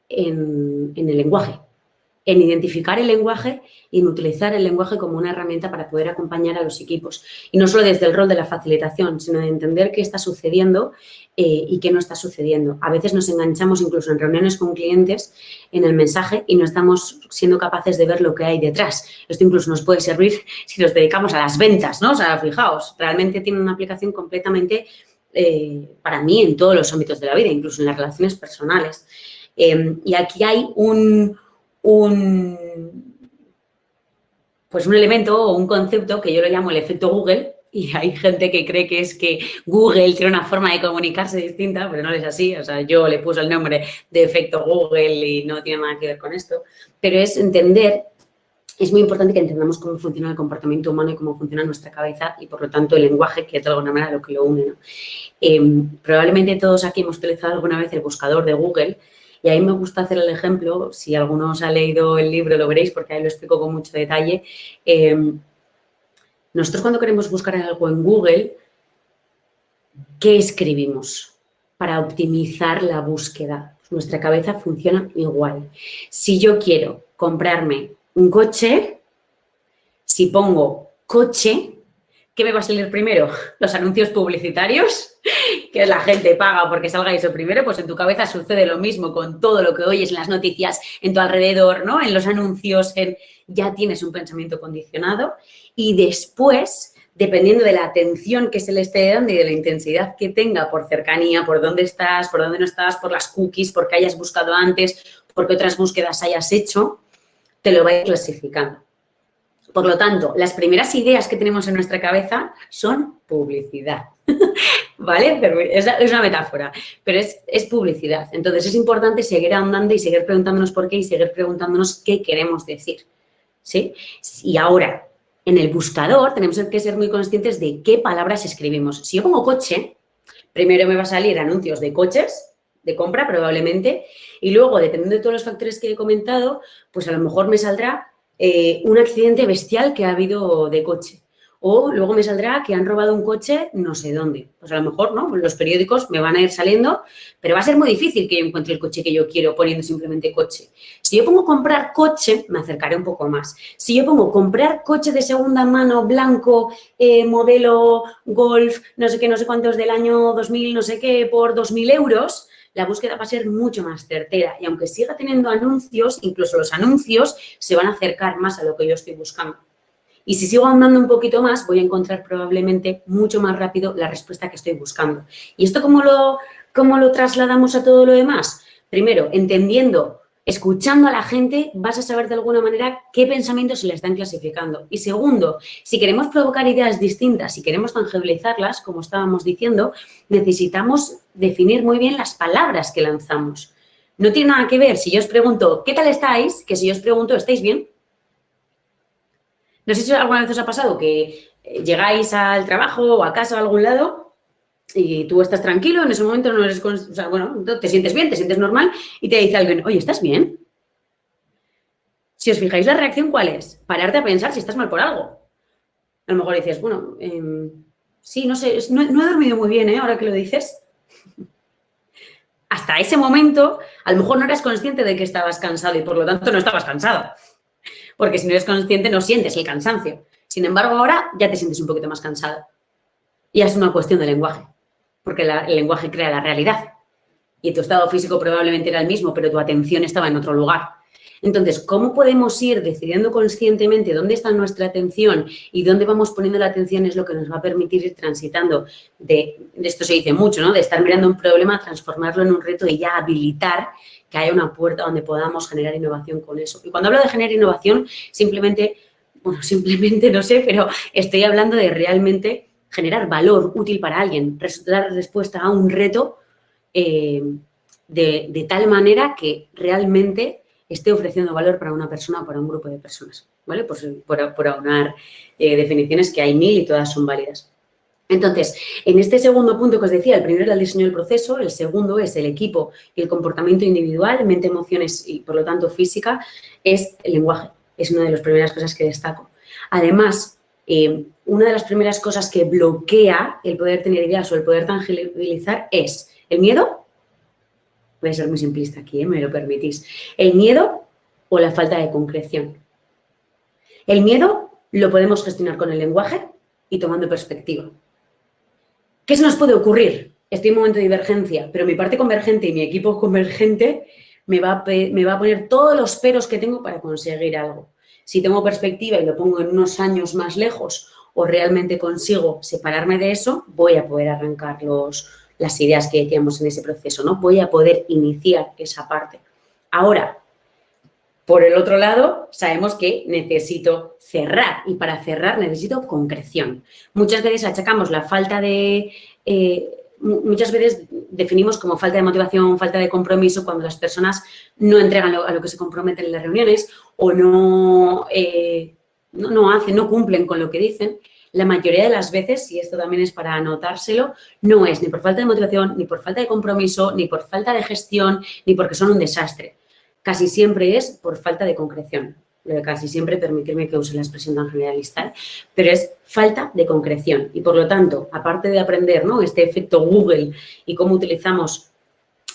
el lenguaje, en identificar el lenguaje y en utilizar el lenguaje como una herramienta para poder acompañar a los equipos. Y no solo desde el rol de la facilitación, sino de entender qué está sucediendo y qué no está sucediendo. A veces nos enganchamos incluso en reuniones con clientes en el mensaje y no estamos siendo capaces de ver lo que hay detrás. Esto incluso nos puede servir si nos dedicamos a las ventas, ¿no? O sea, fijaos, realmente tiene una aplicación completamente, para mí, en todos los ámbitos de la vida, incluso en las relaciones personales. Y aquí hay un elemento o un concepto que yo lo llamo el efecto Google, y hay gente que cree que es que Google tiene una forma de comunicarse distinta, pero no es así. O sea, yo le puse el nombre de efecto Google y no tiene nada que ver con esto. Pero es entender, es muy importante que entendamos cómo funciona el comportamiento humano y cómo funciona nuestra cabeza y, por lo tanto, el lenguaje, que es de alguna manera lo que lo une, ¿no? Probablemente todos aquí hemos utilizado alguna vez el buscador de Google. Y ahí me gusta hacer el ejemplo, si alguno os ha leído el libro lo veréis porque ahí lo explico con mucho detalle. Nosotros cuando queremos buscar algo en Google, ¿qué escribimos para optimizar la búsqueda? Pues nuestra cabeza funciona igual. Si yo quiero comprarme un coche, si pongo coche, ¿qué me va a salir primero? Los anuncios publicitarios, que la gente paga porque salga eso primero. Pues en tu cabeza sucede lo mismo con todo lo que oyes en las noticias, en tu alrededor, ¿no? En los anuncios, ya tienes un pensamiento condicionado. Y después, dependiendo de la atención que se le esté dando y de la intensidad que tenga por cercanía, por dónde estás, por dónde no estás, por las cookies, porque hayas buscado antes, porque otras búsquedas hayas hecho, te lo va a ir clasificando. Por lo tanto, las primeras ideas que tenemos en nuestra cabeza son publicidad, ¿vale? Es una metáfora, pero es publicidad. Entonces, es importante seguir ahondando y seguir preguntándonos por qué y seguir preguntándonos qué queremos decir, ¿sí? Y ahora, en el buscador tenemos que ser muy conscientes de qué palabras escribimos. Si yo pongo coche, primero me va a salir anuncios de coches, de compra probablemente, y luego, dependiendo de todos los factores que he comentado, pues a lo mejor me saldrá un accidente bestial que ha habido de coche. O luego me saldrá que han robado un coche no sé dónde. Pues a lo mejor, ¿no? Los periódicos me van a ir saliendo, pero va a ser muy difícil que yo encuentre el coche que yo quiero poniendo simplemente coche. Si yo pongo comprar coche, me acercaré un poco más. Si yo pongo comprar coche de segunda mano, blanco, modelo Golf, no sé qué, no sé cuántos del año 2000, no sé qué, por 2.000 euros, la búsqueda va a ser mucho más certera. Y aunque siga teniendo anuncios, incluso los anuncios se van a acercar más a lo que yo estoy buscando. Y si sigo andando un poquito más, voy a encontrar probablemente mucho más rápido la respuesta que estoy buscando. ¿Y esto cómo lo trasladamos a todo lo demás? Primero, entendiendo, escuchando a la gente, vas a saber de alguna manera qué pensamientos se le están clasificando. Y segundo, si queremos provocar ideas distintas, si queremos tangibilizarlas, como estábamos diciendo, necesitamos definir muy bien las palabras que lanzamos. No tiene nada que ver si yo os pregunto, ¿qué tal estáis?, que si yo os pregunto, ¿estáis bien? No sé si alguna vez os ha pasado que llegáis al trabajo o a casa o a algún lado y tú estás tranquilo, en ese momento no eres, te sientes bien, te sientes normal y te dice alguien, oye, ¿estás bien? Si os fijáis, la reacción, ¿cuál es? Pararte a pensar si estás mal por algo. A lo mejor dices, bueno, sí, no sé, no he dormido muy bien, ahora que lo dices. Hasta ese momento, a lo mejor no eras consciente de que estabas cansado y por lo tanto no estabas cansado. Porque si no eres consciente no sientes el cansancio. Sin embargo, ahora ya te sientes un poquito más cansado. Y es una cuestión de lenguaje, porque el lenguaje crea la realidad. Y tu estado físico probablemente era el mismo, pero tu atención estaba en otro lugar. Entonces, ¿cómo podemos ir decidiendo conscientemente dónde está nuestra atención y dónde vamos poniendo la atención? Es lo que nos va a permitir ir transitando de esto se dice mucho, ¿no? De estar mirando un problema, transformarlo en un reto y ya habilitar que haya una puerta donde podamos generar innovación con eso. Y cuando hablo de generar innovación, simplemente no sé, pero estoy hablando de realmente generar valor útil para alguien, dar respuesta a un reto de tal manera que realmente esté ofreciendo valor para una persona o para un grupo de personas, ¿vale? Por aunar definiciones que hay 1000 y todas son válidas. Entonces, en este segundo punto que os decía, el primero era el diseño del proceso, el segundo es el equipo y el comportamiento individual, mente, emociones y, por lo tanto, física, es el lenguaje. Es una de las primeras cosas que destaco. Además, una de las primeras cosas que bloquea el poder tener ideas o el poder tangibilizar es el miedo. Voy a ser muy simplista aquí, me lo permitís. El miedo o la falta de concreción. El miedo lo podemos gestionar con el lenguaje y tomando perspectiva. ¿Qué se nos puede ocurrir? Estoy en un momento de divergencia, pero mi parte convergente y mi equipo convergente me va a poner todos los peros que tengo para conseguir algo. Si tengo perspectiva y lo pongo en unos años más lejos o realmente consigo separarme de eso, voy a poder arrancar las ideas que decíamos en ese proceso, ¿no? Voy a poder iniciar esa parte. Ahora, por el otro lado, sabemos que necesito cerrar y para cerrar necesito concreción. Muchas veces achacamos la falta de... muchas veces definimos como falta de motivación, falta de compromiso cuando las personas no entregan a lo que se comprometen en las reuniones o no cumplen con lo que dicen. La mayoría de las veces, y esto también es para anotárselo, no es ni por falta de motivación, ni por falta de compromiso, ni por falta de gestión, ni porque son un desastre. Casi siempre es por falta de concreción. Casi siempre, permitirme que use la expresión tan generalista, pero es falta de concreción. Y por lo tanto, aparte de aprender, ¿no?, este efecto Google y cómo utilizamos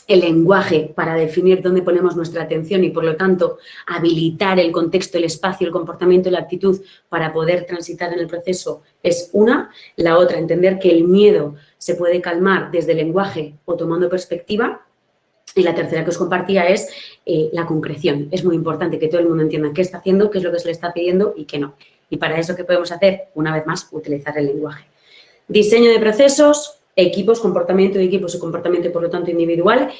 el lenguaje para definir dónde ponemos nuestra atención y, por lo tanto, habilitar el contexto, el espacio, el comportamiento y la actitud para poder transitar en el proceso es una. La otra, entender que el miedo se puede calmar desde el lenguaje o tomando perspectiva. Y la tercera que os compartía es la concreción. Es muy importante que todo el mundo entienda qué está haciendo, qué es lo que se le está pidiendo y qué no. Y para eso, ¿qué podemos hacer? Una vez más, utilizar el lenguaje. Diseño de procesos, equipos, comportamiento de equipos y comportamiento, por lo tanto, individual.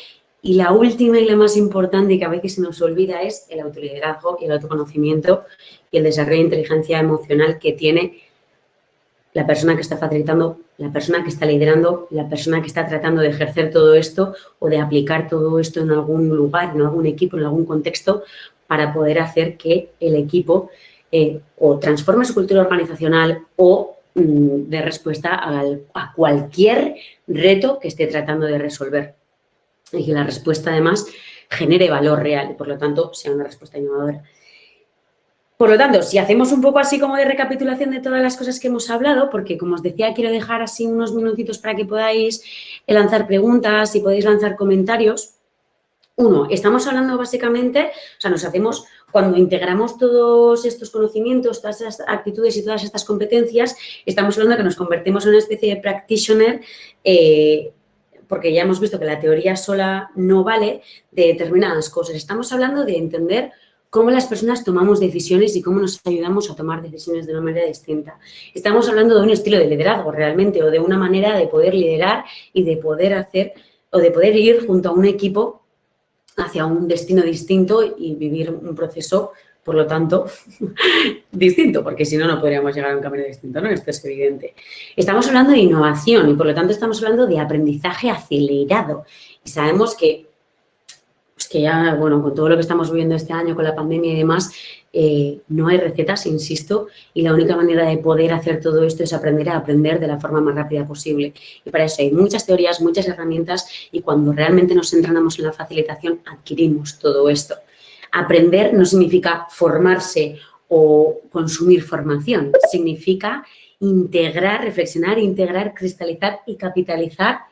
Y la última y la más importante, que a veces se nos olvida, es el autoliderazgo y el autoconocimiento y el desarrollo de inteligencia emocional que tiene la persona que está facilitando, la persona que está liderando, la persona que está tratando de ejercer todo esto o de aplicar todo esto en algún lugar, en algún equipo, en algún contexto, para poder hacer que el equipo o transforme su cultura organizacional o dé respuesta a cualquier reto que esté tratando de resolver. Y que la respuesta, además, genere valor real y, por lo tanto, sea una respuesta innovadora. Por lo tanto, si hacemos un poco así como de recapitulación de todas las cosas que hemos hablado, porque como os decía, quiero dejar así unos minutitos para que podáis lanzar preguntas y podéis lanzar comentarios. Uno, estamos hablando básicamente, cuando integramos todos estos conocimientos, todas estas actitudes y todas estas competencias, estamos hablando de que nos convertimos en una especie de practitioner, porque ya hemos visto que la teoría sola no vale de determinadas cosas. Estamos hablando de entender cómo las personas tomamos decisiones y cómo nos ayudamos a tomar decisiones de una manera distinta. Estamos hablando de un estilo de liderazgo realmente o de una manera de poder liderar y de poder hacer o de poder ir junto a un equipo hacia un destino distinto y vivir un proceso, por lo tanto, distinto, porque si no, no podríamos llegar a un camino distinto, ¿no? Esto es evidente. Estamos hablando de innovación y, por lo tanto, estamos hablando de aprendizaje acelerado. Y sabemos que ya, bueno, con todo lo que estamos viviendo este año, con la pandemia y demás, no hay recetas, insisto, y la única manera de poder hacer todo esto es aprender a aprender de la forma más rápida posible. Y para eso hay muchas teorías, muchas herramientas y cuando realmente nos entrenamos en la facilitación adquirimos todo esto. Aprender no significa formarse o consumir formación, significa integrar, reflexionar, integrar, cristalizar y capitalizar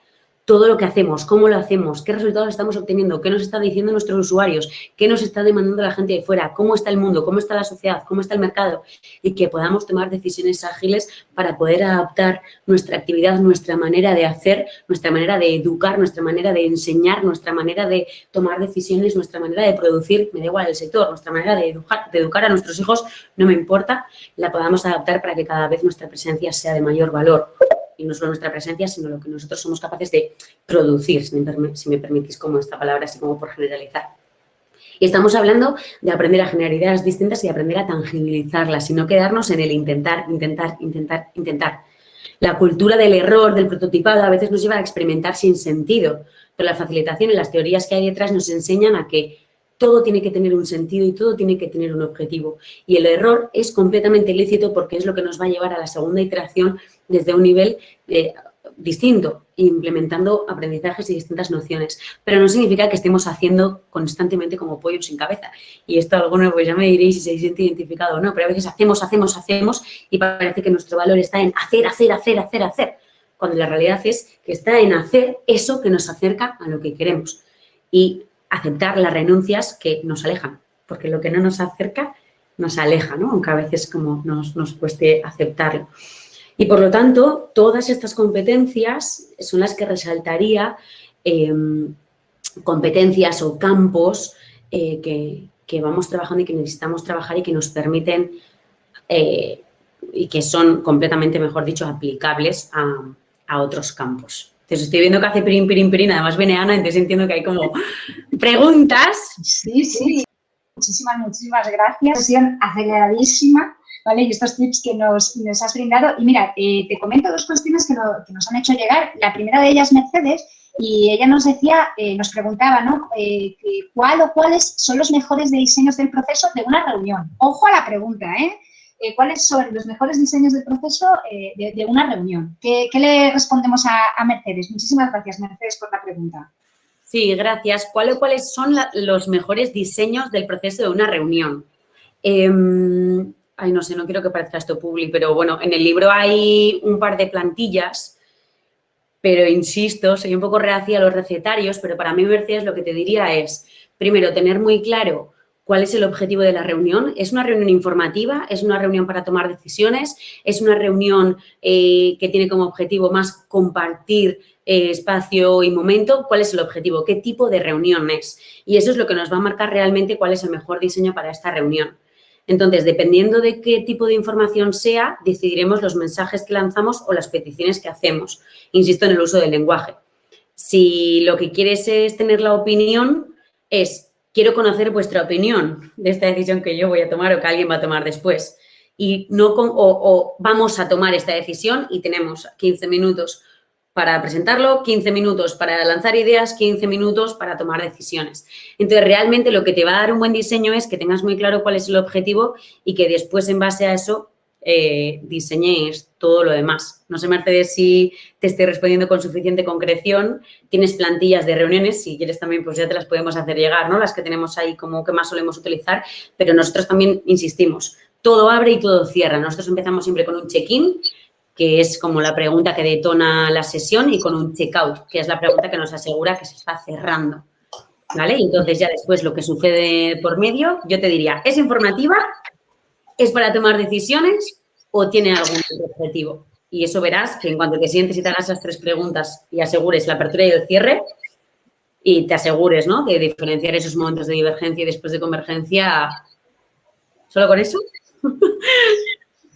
todo lo que hacemos, cómo lo hacemos, qué resultados estamos obteniendo, qué nos están diciendo nuestros usuarios, qué nos está demandando la gente de fuera, cómo está el mundo, cómo está la sociedad, cómo está el mercado y que podamos tomar decisiones ágiles para poder adaptar nuestra actividad, nuestra manera de hacer, nuestra manera de educar, nuestra manera de enseñar, nuestra manera de tomar decisiones, nuestra manera de producir, me da igual el sector, nuestra manera de educar a nuestros hijos, no me importa, la podamos adaptar para que cada vez nuestra presencia sea de mayor valor. Y no solo nuestra presencia, sino lo que nosotros somos capaces de producir, si me permitís como esta palabra, así como por generalizar. Y estamos hablando de aprender a generar ideas distintas y aprender a tangibilizarlas, y no quedarnos en el intentar. La cultura del error, del prototipado, a veces nos lleva a experimentar sin sentido, pero la facilitación y las teorías que hay detrás nos enseñan a que todo tiene que tener un sentido y todo tiene que tener un objetivo. Y el error es completamente lícito porque es lo que nos va a llevar a la segunda iteración desde un nivel distinto, implementando aprendizajes y distintas nociones. Pero no significa que estemos haciendo constantemente como pollos sin cabeza. Y esto alguno pues ya me diréis si se siente identificado o no, pero a veces hacemos y parece que nuestro valor está en hacer, cuando la realidad es que está en hacer eso que nos acerca a lo que queremos. Y aceptar las renuncias que nos alejan, porque lo que no nos acerca nos aleja, ¿no? Aunque a veces como nos cueste aceptarlo. Y por lo tanto, todas estas competencias son las que resaltaría, competencias o campos que vamos trabajando y que necesitamos trabajar y que nos permiten y que son completamente, mejor dicho, aplicables a otros campos. Entonces, estoy viendo que hace pirín, además viene Ana, entonces entiendo que hay como preguntas.
Sí. Muchísimas gracias. Sesión aceleradísima, ¿vale? Y estos tips que nos has brindado. Y mira, te comento dos cuestiones que nos han hecho llegar. La primera de ellas, Mercedes, y ella nos decía, nos preguntaba, ¿no? ¿Cuál o cuáles son los mejores diseños del proceso de una reunión? Ojo a la pregunta, ¿eh? ¿Cuáles son los mejores diseños del proceso de una reunión? ¿Qué le respondemos a Mercedes? Muchísimas gracias, Mercedes, por la pregunta.
Sí, gracias. ¿Cuáles son los mejores diseños del proceso de una reunión? No sé, no quiero que parezca esto público, pero bueno, en el libro hay un par de plantillas, pero insisto, soy un poco reacia a los recetarios, pero para mí, Mercedes, lo que te diría es, primero, tener muy claro cuál es el objetivo de la reunión. ¿Es una reunión informativa? ¿Es una reunión para tomar decisiones? ¿Es una reunión que tiene como objetivo más compartir espacio y momento? ¿Cuál es el objetivo? ¿Qué tipo de reunión es? Y eso es lo que nos va a marcar realmente cuál es el mejor diseño para esta reunión. Entonces, dependiendo de qué tipo de información sea, decidiremos los mensajes que lanzamos o las peticiones que hacemos. Insisto en el uso del lenguaje. Si lo que quieres es tener la opinión, quiero conocer vuestra opinión de esta decisión que yo voy a tomar o que alguien va a tomar después. Y vamos a tomar esta decisión y tenemos 15 minutos para presentarlo, 15 minutos para lanzar ideas, 15 minutos para tomar decisiones. Entonces, realmente lo que te va a dar un buen diseño es que tengas muy claro cuál es el objetivo y que después, en base a eso, diseñes todo lo demás. No sé, Mercedes, si te estoy respondiendo con suficiente concreción. Tienes plantillas de reuniones, si quieres también, pues ya te las podemos hacer llegar, ¿no? Las que tenemos ahí como que más solemos utilizar, pero nosotros también insistimos, todo abre y todo cierra. Nosotros empezamos siempre con un check-in, que es como la pregunta que detona la sesión, y con un check-out, que es la pregunta que nos asegura que se está cerrando, ¿vale? Y entonces ya después lo que sucede por medio, yo te diría, ¿es informativa? ¿Es para tomar decisiones o tiene algún otro objetivo? Y eso verás que en cuanto te sientes y te hagas esas tres preguntas y asegures la apertura y el cierre y te asegures, ¿no?, de diferenciar esos momentos de divergencia y después de convergencia, solo con eso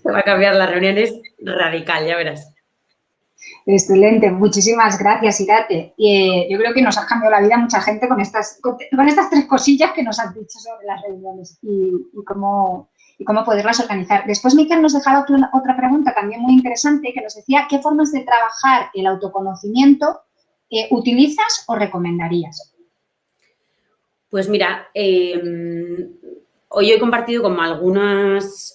se va a cambiar las reuniones radical, ya verás.
Excelente, muchísimas gracias, Irate. Yo creo que nos ha cambiado la vida a mucha gente con estas tres cosillas que nos has dicho sobre las reuniones y cómo poderlas organizar. Después, Miquel nos dejaba otra pregunta también muy interesante que nos decía, ¿qué formas de trabajar el autoconocimiento utilizas o recomendarías?
Pues mira, hoy he compartido como algunos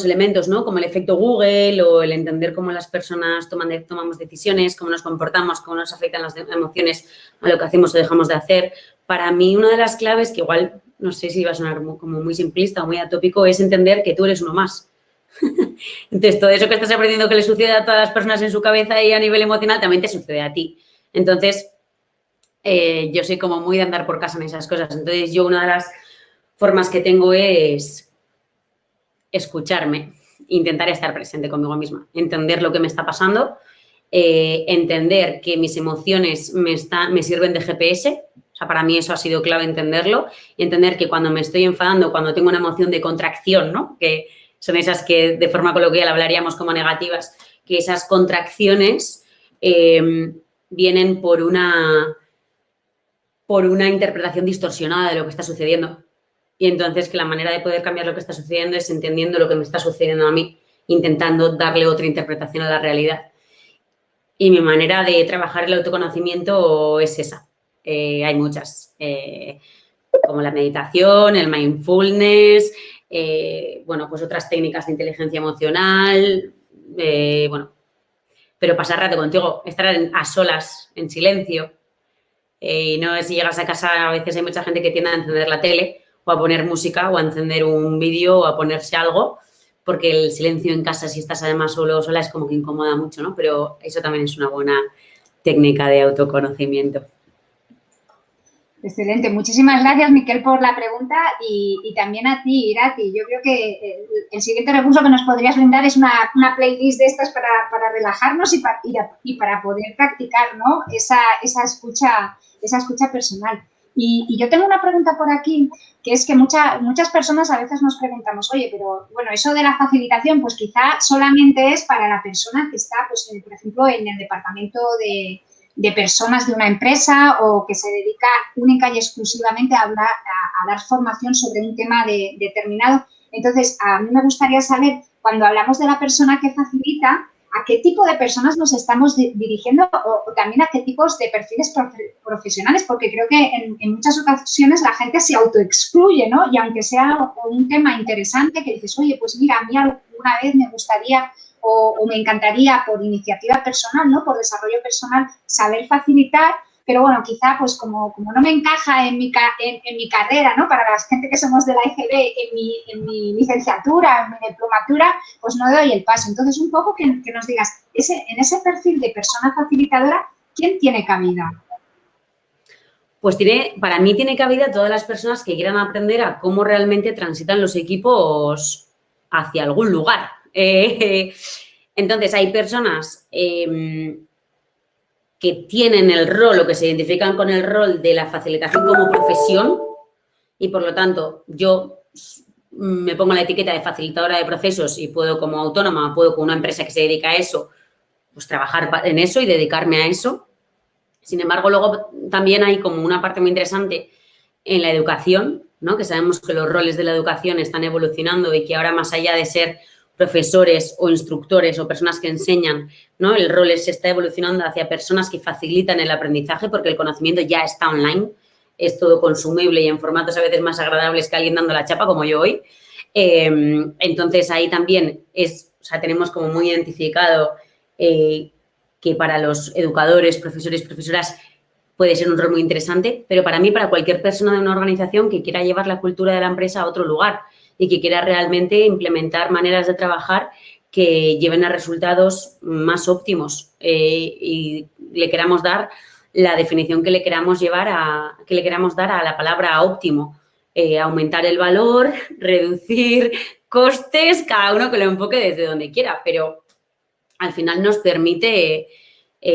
elementos, ¿no? Como el efecto Google o el entender cómo las personas tomamos decisiones, cómo nos comportamos, cómo nos afectan las emociones a lo que hacemos o dejamos de hacer. Para mí, una de las claves, que igual no sé si va a sonar como muy simplista o muy atópico, es entender que tú eres uno más. Entonces, todo eso que estás aprendiendo que le sucede a todas las personas en su cabeza y a nivel emocional también te sucede a ti. Entonces, yo soy como muy de andar por casa en esas cosas. Entonces, yo una de las formas que tengo es escucharme, intentar estar presente conmigo misma, entender lo que me está pasando, entender que mis emociones me sirven de GPS. O sea, para mí eso ha sido clave entenderlo y entender que cuando me estoy enfadando, cuando tengo una emoción de contracción, ¿no? Que son esas que de forma coloquial hablaríamos como negativas, que esas contracciones vienen por una interpretación distorsionada de lo que está sucediendo. Y entonces que la manera de poder cambiar lo que está sucediendo es entendiendo lo que me está sucediendo a mí, intentando darle otra interpretación a la realidad. Y mi manera de trabajar el autoconocimiento es esa. Hay muchas, como la meditación, el mindfulness, bueno, pues otras técnicas de inteligencia emocional, bueno, pero pasar rato contigo, estar a solas, en silencio. Y no es si llegas a casa, a veces hay mucha gente que tiende a encender la tele o a poner música o a encender un vídeo o a ponerse algo, porque el silencio en casa, si estás además solo o sola, es como que incomoda mucho, ¿no? Pero eso también es una buena técnica de autoconocimiento.
Excelente. Muchísimas gracias, Miquel, por la pregunta y también a ti, Irati. Yo creo que el siguiente recurso que nos podrías brindar es una playlist de estas para relajarnos y para poder practicar, ¿no? esa escucha personal. Y yo tengo una pregunta por aquí, que es que muchas personas a veces nos preguntamos, oye, pero bueno, eso de la facilitación, pues quizá solamente es para la persona que está, pues, por ejemplo, en el departamento de personas de una empresa o que se dedica única y exclusivamente a dar formación sobre un tema determinado. Entonces, a mí me gustaría saber, cuando hablamos de la persona que facilita, ¿a qué tipo de personas nos estamos dirigiendo o también a qué tipos de perfiles profesionales? Porque creo que en muchas ocasiones la gente se autoexcluye, ¿no? Y aunque sea un tema interesante que dices, oye, pues mira, a mí alguna vez me gustaría o me encantaría por iniciativa personal, ¿no? Por desarrollo personal, saber facilitar, pero bueno, quizá pues como no me encaja en mi carrera, ¿no? Para la gente que somos de la EGB, en mi licenciatura, en mi diplomatura, pues no doy el paso. Entonces, un poco que nos digas, en ese perfil de persona facilitadora, ¿quién tiene cabida?
Pues para mí tiene cabida todas las personas que quieran aprender a cómo realmente transitan los equipos hacia algún lugar. Entonces, hay personas que tienen el rol o que se identifican con el rol de la facilitación como profesión y, por lo tanto, yo me pongo la etiqueta de facilitadora de procesos y puedo, como autónoma, puedo con una empresa que se dedica a eso, pues trabajar en eso y dedicarme a eso. Sin embargo, luego también hay como una parte muy interesante en la educación, ¿no? Que sabemos que los roles de la educación están evolucionando y que ahora, más allá de ser profesores o instructores o personas que enseñan, ¿no? El rol se está evolucionando hacia personas que facilitan el aprendizaje porque el conocimiento ya está online, es todo consumible y en formatos a veces más agradables que alguien dando la chapa como yo hoy. Entonces, ahí también tenemos como muy identificado que para los educadores, profesores, profesoras puede ser un rol muy interesante, pero para mí, para cualquier persona de una organización que quiera llevar la cultura de la empresa a otro lugar y que quiera realmente implementar maneras de trabajar que lleven a resultados más óptimos y le queramos dar la definición que le queramos dar a la palabra óptimo. Aumentar el valor, reducir costes, cada uno que lo enfoque desde donde quiera, pero al final nos permite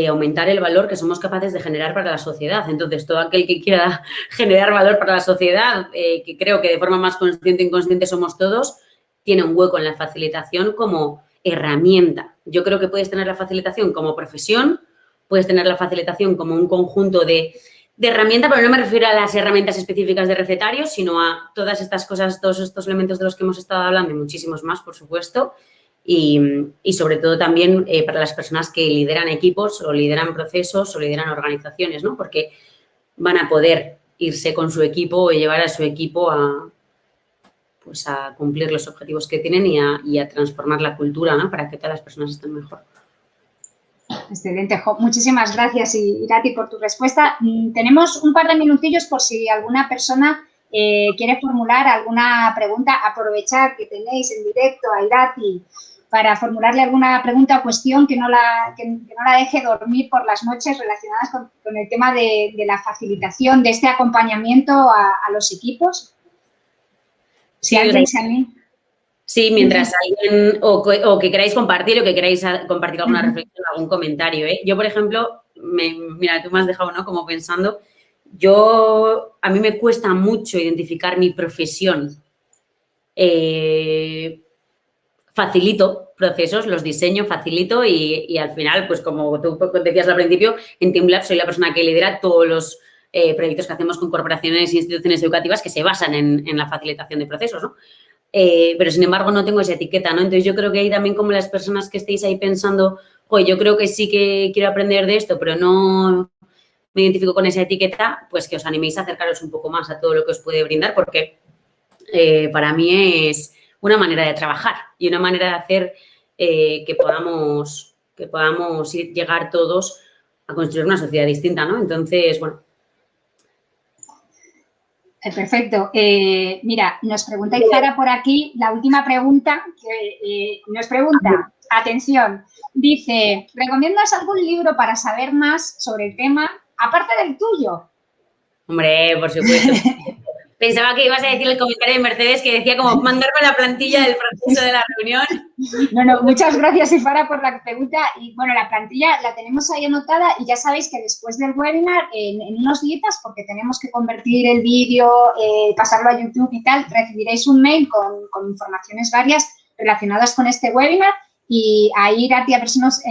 aumentar el valor que somos capaces de generar para la sociedad. Entonces, todo aquel que quiera generar valor para la sociedad, que creo que de forma más consciente e inconsciente somos todos, tiene un hueco en la facilitación como herramienta. Yo creo que puedes tener la facilitación como profesión, puedes tener la facilitación como un conjunto de herramientas, pero no me refiero a las herramientas específicas de recetarios, sino a todas estas cosas, todos estos elementos de los que hemos estado hablando y muchísimos más, por supuesto. Y sobre todo también para las personas que lideran equipos o lideran procesos o lideran organizaciones, ¿no? Porque van a poder irse con su equipo o llevar a su equipo a cumplir los objetivos que tienen y a transformar la cultura, ¿no? Para que todas las personas estén mejor.
Excelente, Jo. Muchísimas gracias, Irati, por tu respuesta. Tenemos un par de minutillos por si alguna persona quiere formular alguna pregunta. Aprovechar que tenéis en directo a Irati para formularle alguna pregunta o cuestión que no la deje dormir por las noches relacionadas con el tema de la facilitación de este acompañamiento a los equipos.
Sí, sí, mientras alguien o que queráis compartir o que queráis compartir alguna reflexión, algún comentario. Yo, por ejemplo, mira, tú me has dejado, ¿no? Como pensando, a mí me cuesta mucho identificar mi profesión. Facilito procesos, los diseño, facilito y al final, pues como tú decías al principio, en TeamLab soy la persona que lidera todos los proyectos que hacemos con corporaciones e instituciones educativas que se basan en la facilitación de procesos, ¿no? Pero, sin embargo, no tengo esa etiqueta, ¿no? Entonces, yo creo que ahí también como las personas que estéis ahí pensando, oye, yo creo que sí que quiero aprender de esto, pero no me identifico con esa etiqueta, pues que os animéis a acercaros un poco más a todo lo que os puede brindar, porque para mí es una manera de trabajar y una manera de hacer que podamos llegar todos a construir una sociedad distinta, ¿no? Entonces, bueno.
Perfecto. Mira, nos pregunta Izara por aquí la última pregunta que nos pregunta, atención, dice, ¿recomiendas algún libro para saber más sobre el tema, aparte del tuyo?
Hombre, por supuesto. Pensaba que ibas a decir el comentario de Mercedes que decía como mandarme la plantilla del proceso de la reunión.
No, muchas gracias, Ifara, por la pregunta. Y bueno, la plantilla la tenemos ahí anotada y ya sabéis que después del webinar, en unos días, porque tenemos que convertir el vídeo, pasarlo a YouTube y tal, recibiréis un mail con informaciones varias relacionadas con este webinar y ahí Irati a ver si nos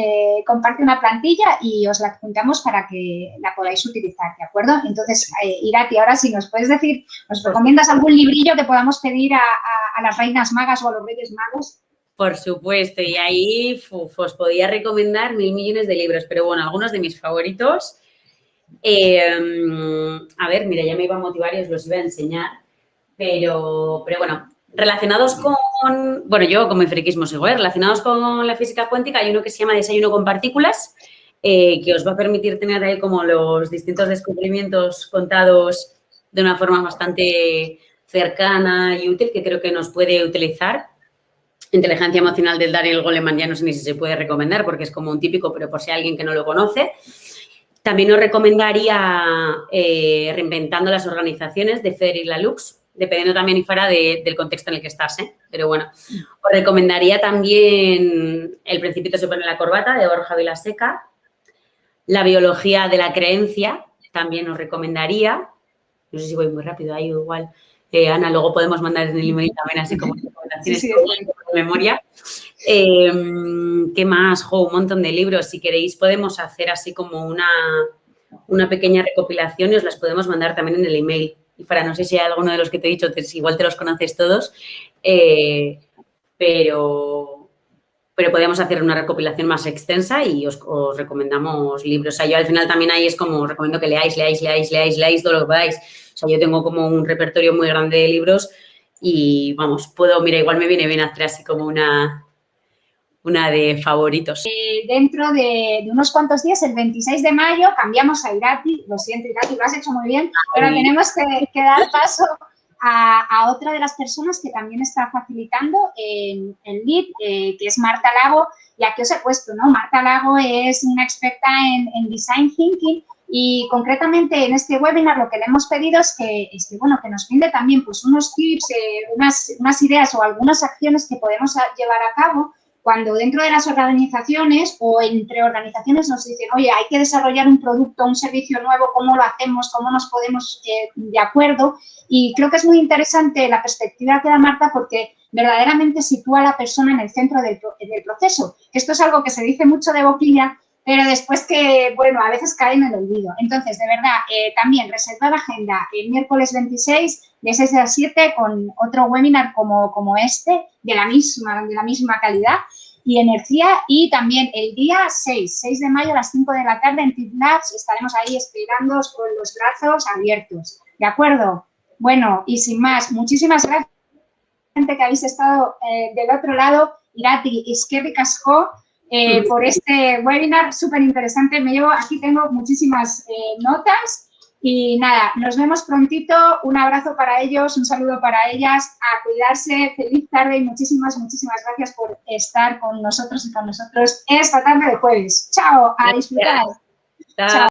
comparte una plantilla y os la adjuntamos para que la podáis utilizar, ¿de acuerdo? Entonces, Irati, ahora sí, ¿nos puedes decir, nos recomiendas algún librillo que podamos pedir a las reinas magas o a los reyes magos?
Por supuesto, y ahí os podía recomendar 1000 millones de libros, pero bueno, algunos de mis favoritos. A ver, mira, ya me iba a motivar y os los iba a enseñar, pero bueno, relacionados con, bueno, yo como friquismo sigo, relacionados con la física cuántica hay uno que se llama Desayuno con partículas, que os va a permitir tener ahí como los distintos descubrimientos contados de una forma bastante cercana y útil, que creo que nos puede utilizar. Inteligencia emocional del Daniel Goleman, ya no sé ni si se puede recomendar porque es como un típico, pero por si hay alguien que no lo conoce. También os recomendaría Reinventando las organizaciones de Frederic Laloux, dependiendo también, Ifara, del contexto en el que estás, Pero bueno, os recomendaría también El Principito se pone la corbata, de Borja Vilaseca. La biología de la creencia, también os recomendaría. No sé si voy muy rápido ahí, igual. Ana, luego podemos mandar en el email también así como recomendaciones de memoria. ¿Qué más? Un montón de libros. Si queréis podemos hacer así como una pequeña recopilación y os las podemos mandar también en el email. Y para no sé si hay alguno de los que te he dicho, igual te los conoces todos, pero podemos hacer una recopilación más extensa y os recomendamos libros. O sea, yo al final también ahí es como os recomiendo que leáis todo lo que podáis. O sea, yo tengo como un repertorio muy grande de libros y, vamos, mira, igual me viene bien hacer así como una de favoritos.
Dentro de unos cuantos días, el 26 de mayo, cambiamos a Irati. Lo siento, Irati, lo has hecho muy bien, pero tenemos que dar paso a otra de las personas que también está facilitando en LEAD, que es Marta Lago. Y aquí os he puesto, ¿no? Marta Lago es una experta en Design Thinking y concretamente en este webinar lo que le hemos pedido es que nos brinde también pues, unos tips, unas ideas o algunas acciones que podemos llevar a cabo cuando dentro de las organizaciones o entre organizaciones nos dicen, oye, hay que desarrollar un producto, un servicio nuevo, ¿cómo lo hacemos? ¿Cómo nos podemos de acuerdo? Y creo que es muy interesante la perspectiva que da Marta porque verdaderamente sitúa a la persona en el centro del proceso. Esto es algo que se dice mucho de boquilla, pero después que, bueno, a veces cae en el olvido. Entonces, de verdad, también reservar agenda el miércoles 26 de 6 a 7 con otro webinar como este, de la misma calidad y energía. Y también el día 6 de mayo a las 5 de la tarde en TeamLab estaremos ahí esperándoos con los brazos abiertos. ¿De acuerdo? Bueno, y sin más, muchísimas gracias a la gente que habéis estado del otro lado. Irati, eskerrik asko por este webinar súper interesante. Aquí tengo muchísimas notas Y nada, nos vemos prontito. Un abrazo para ellos, un saludo para ellas. A cuidarse. Feliz tarde y muchísimas gracias por estar con nosotros y con nosotros esta tarde de jueves. Chao, a disfrutar.
Chao.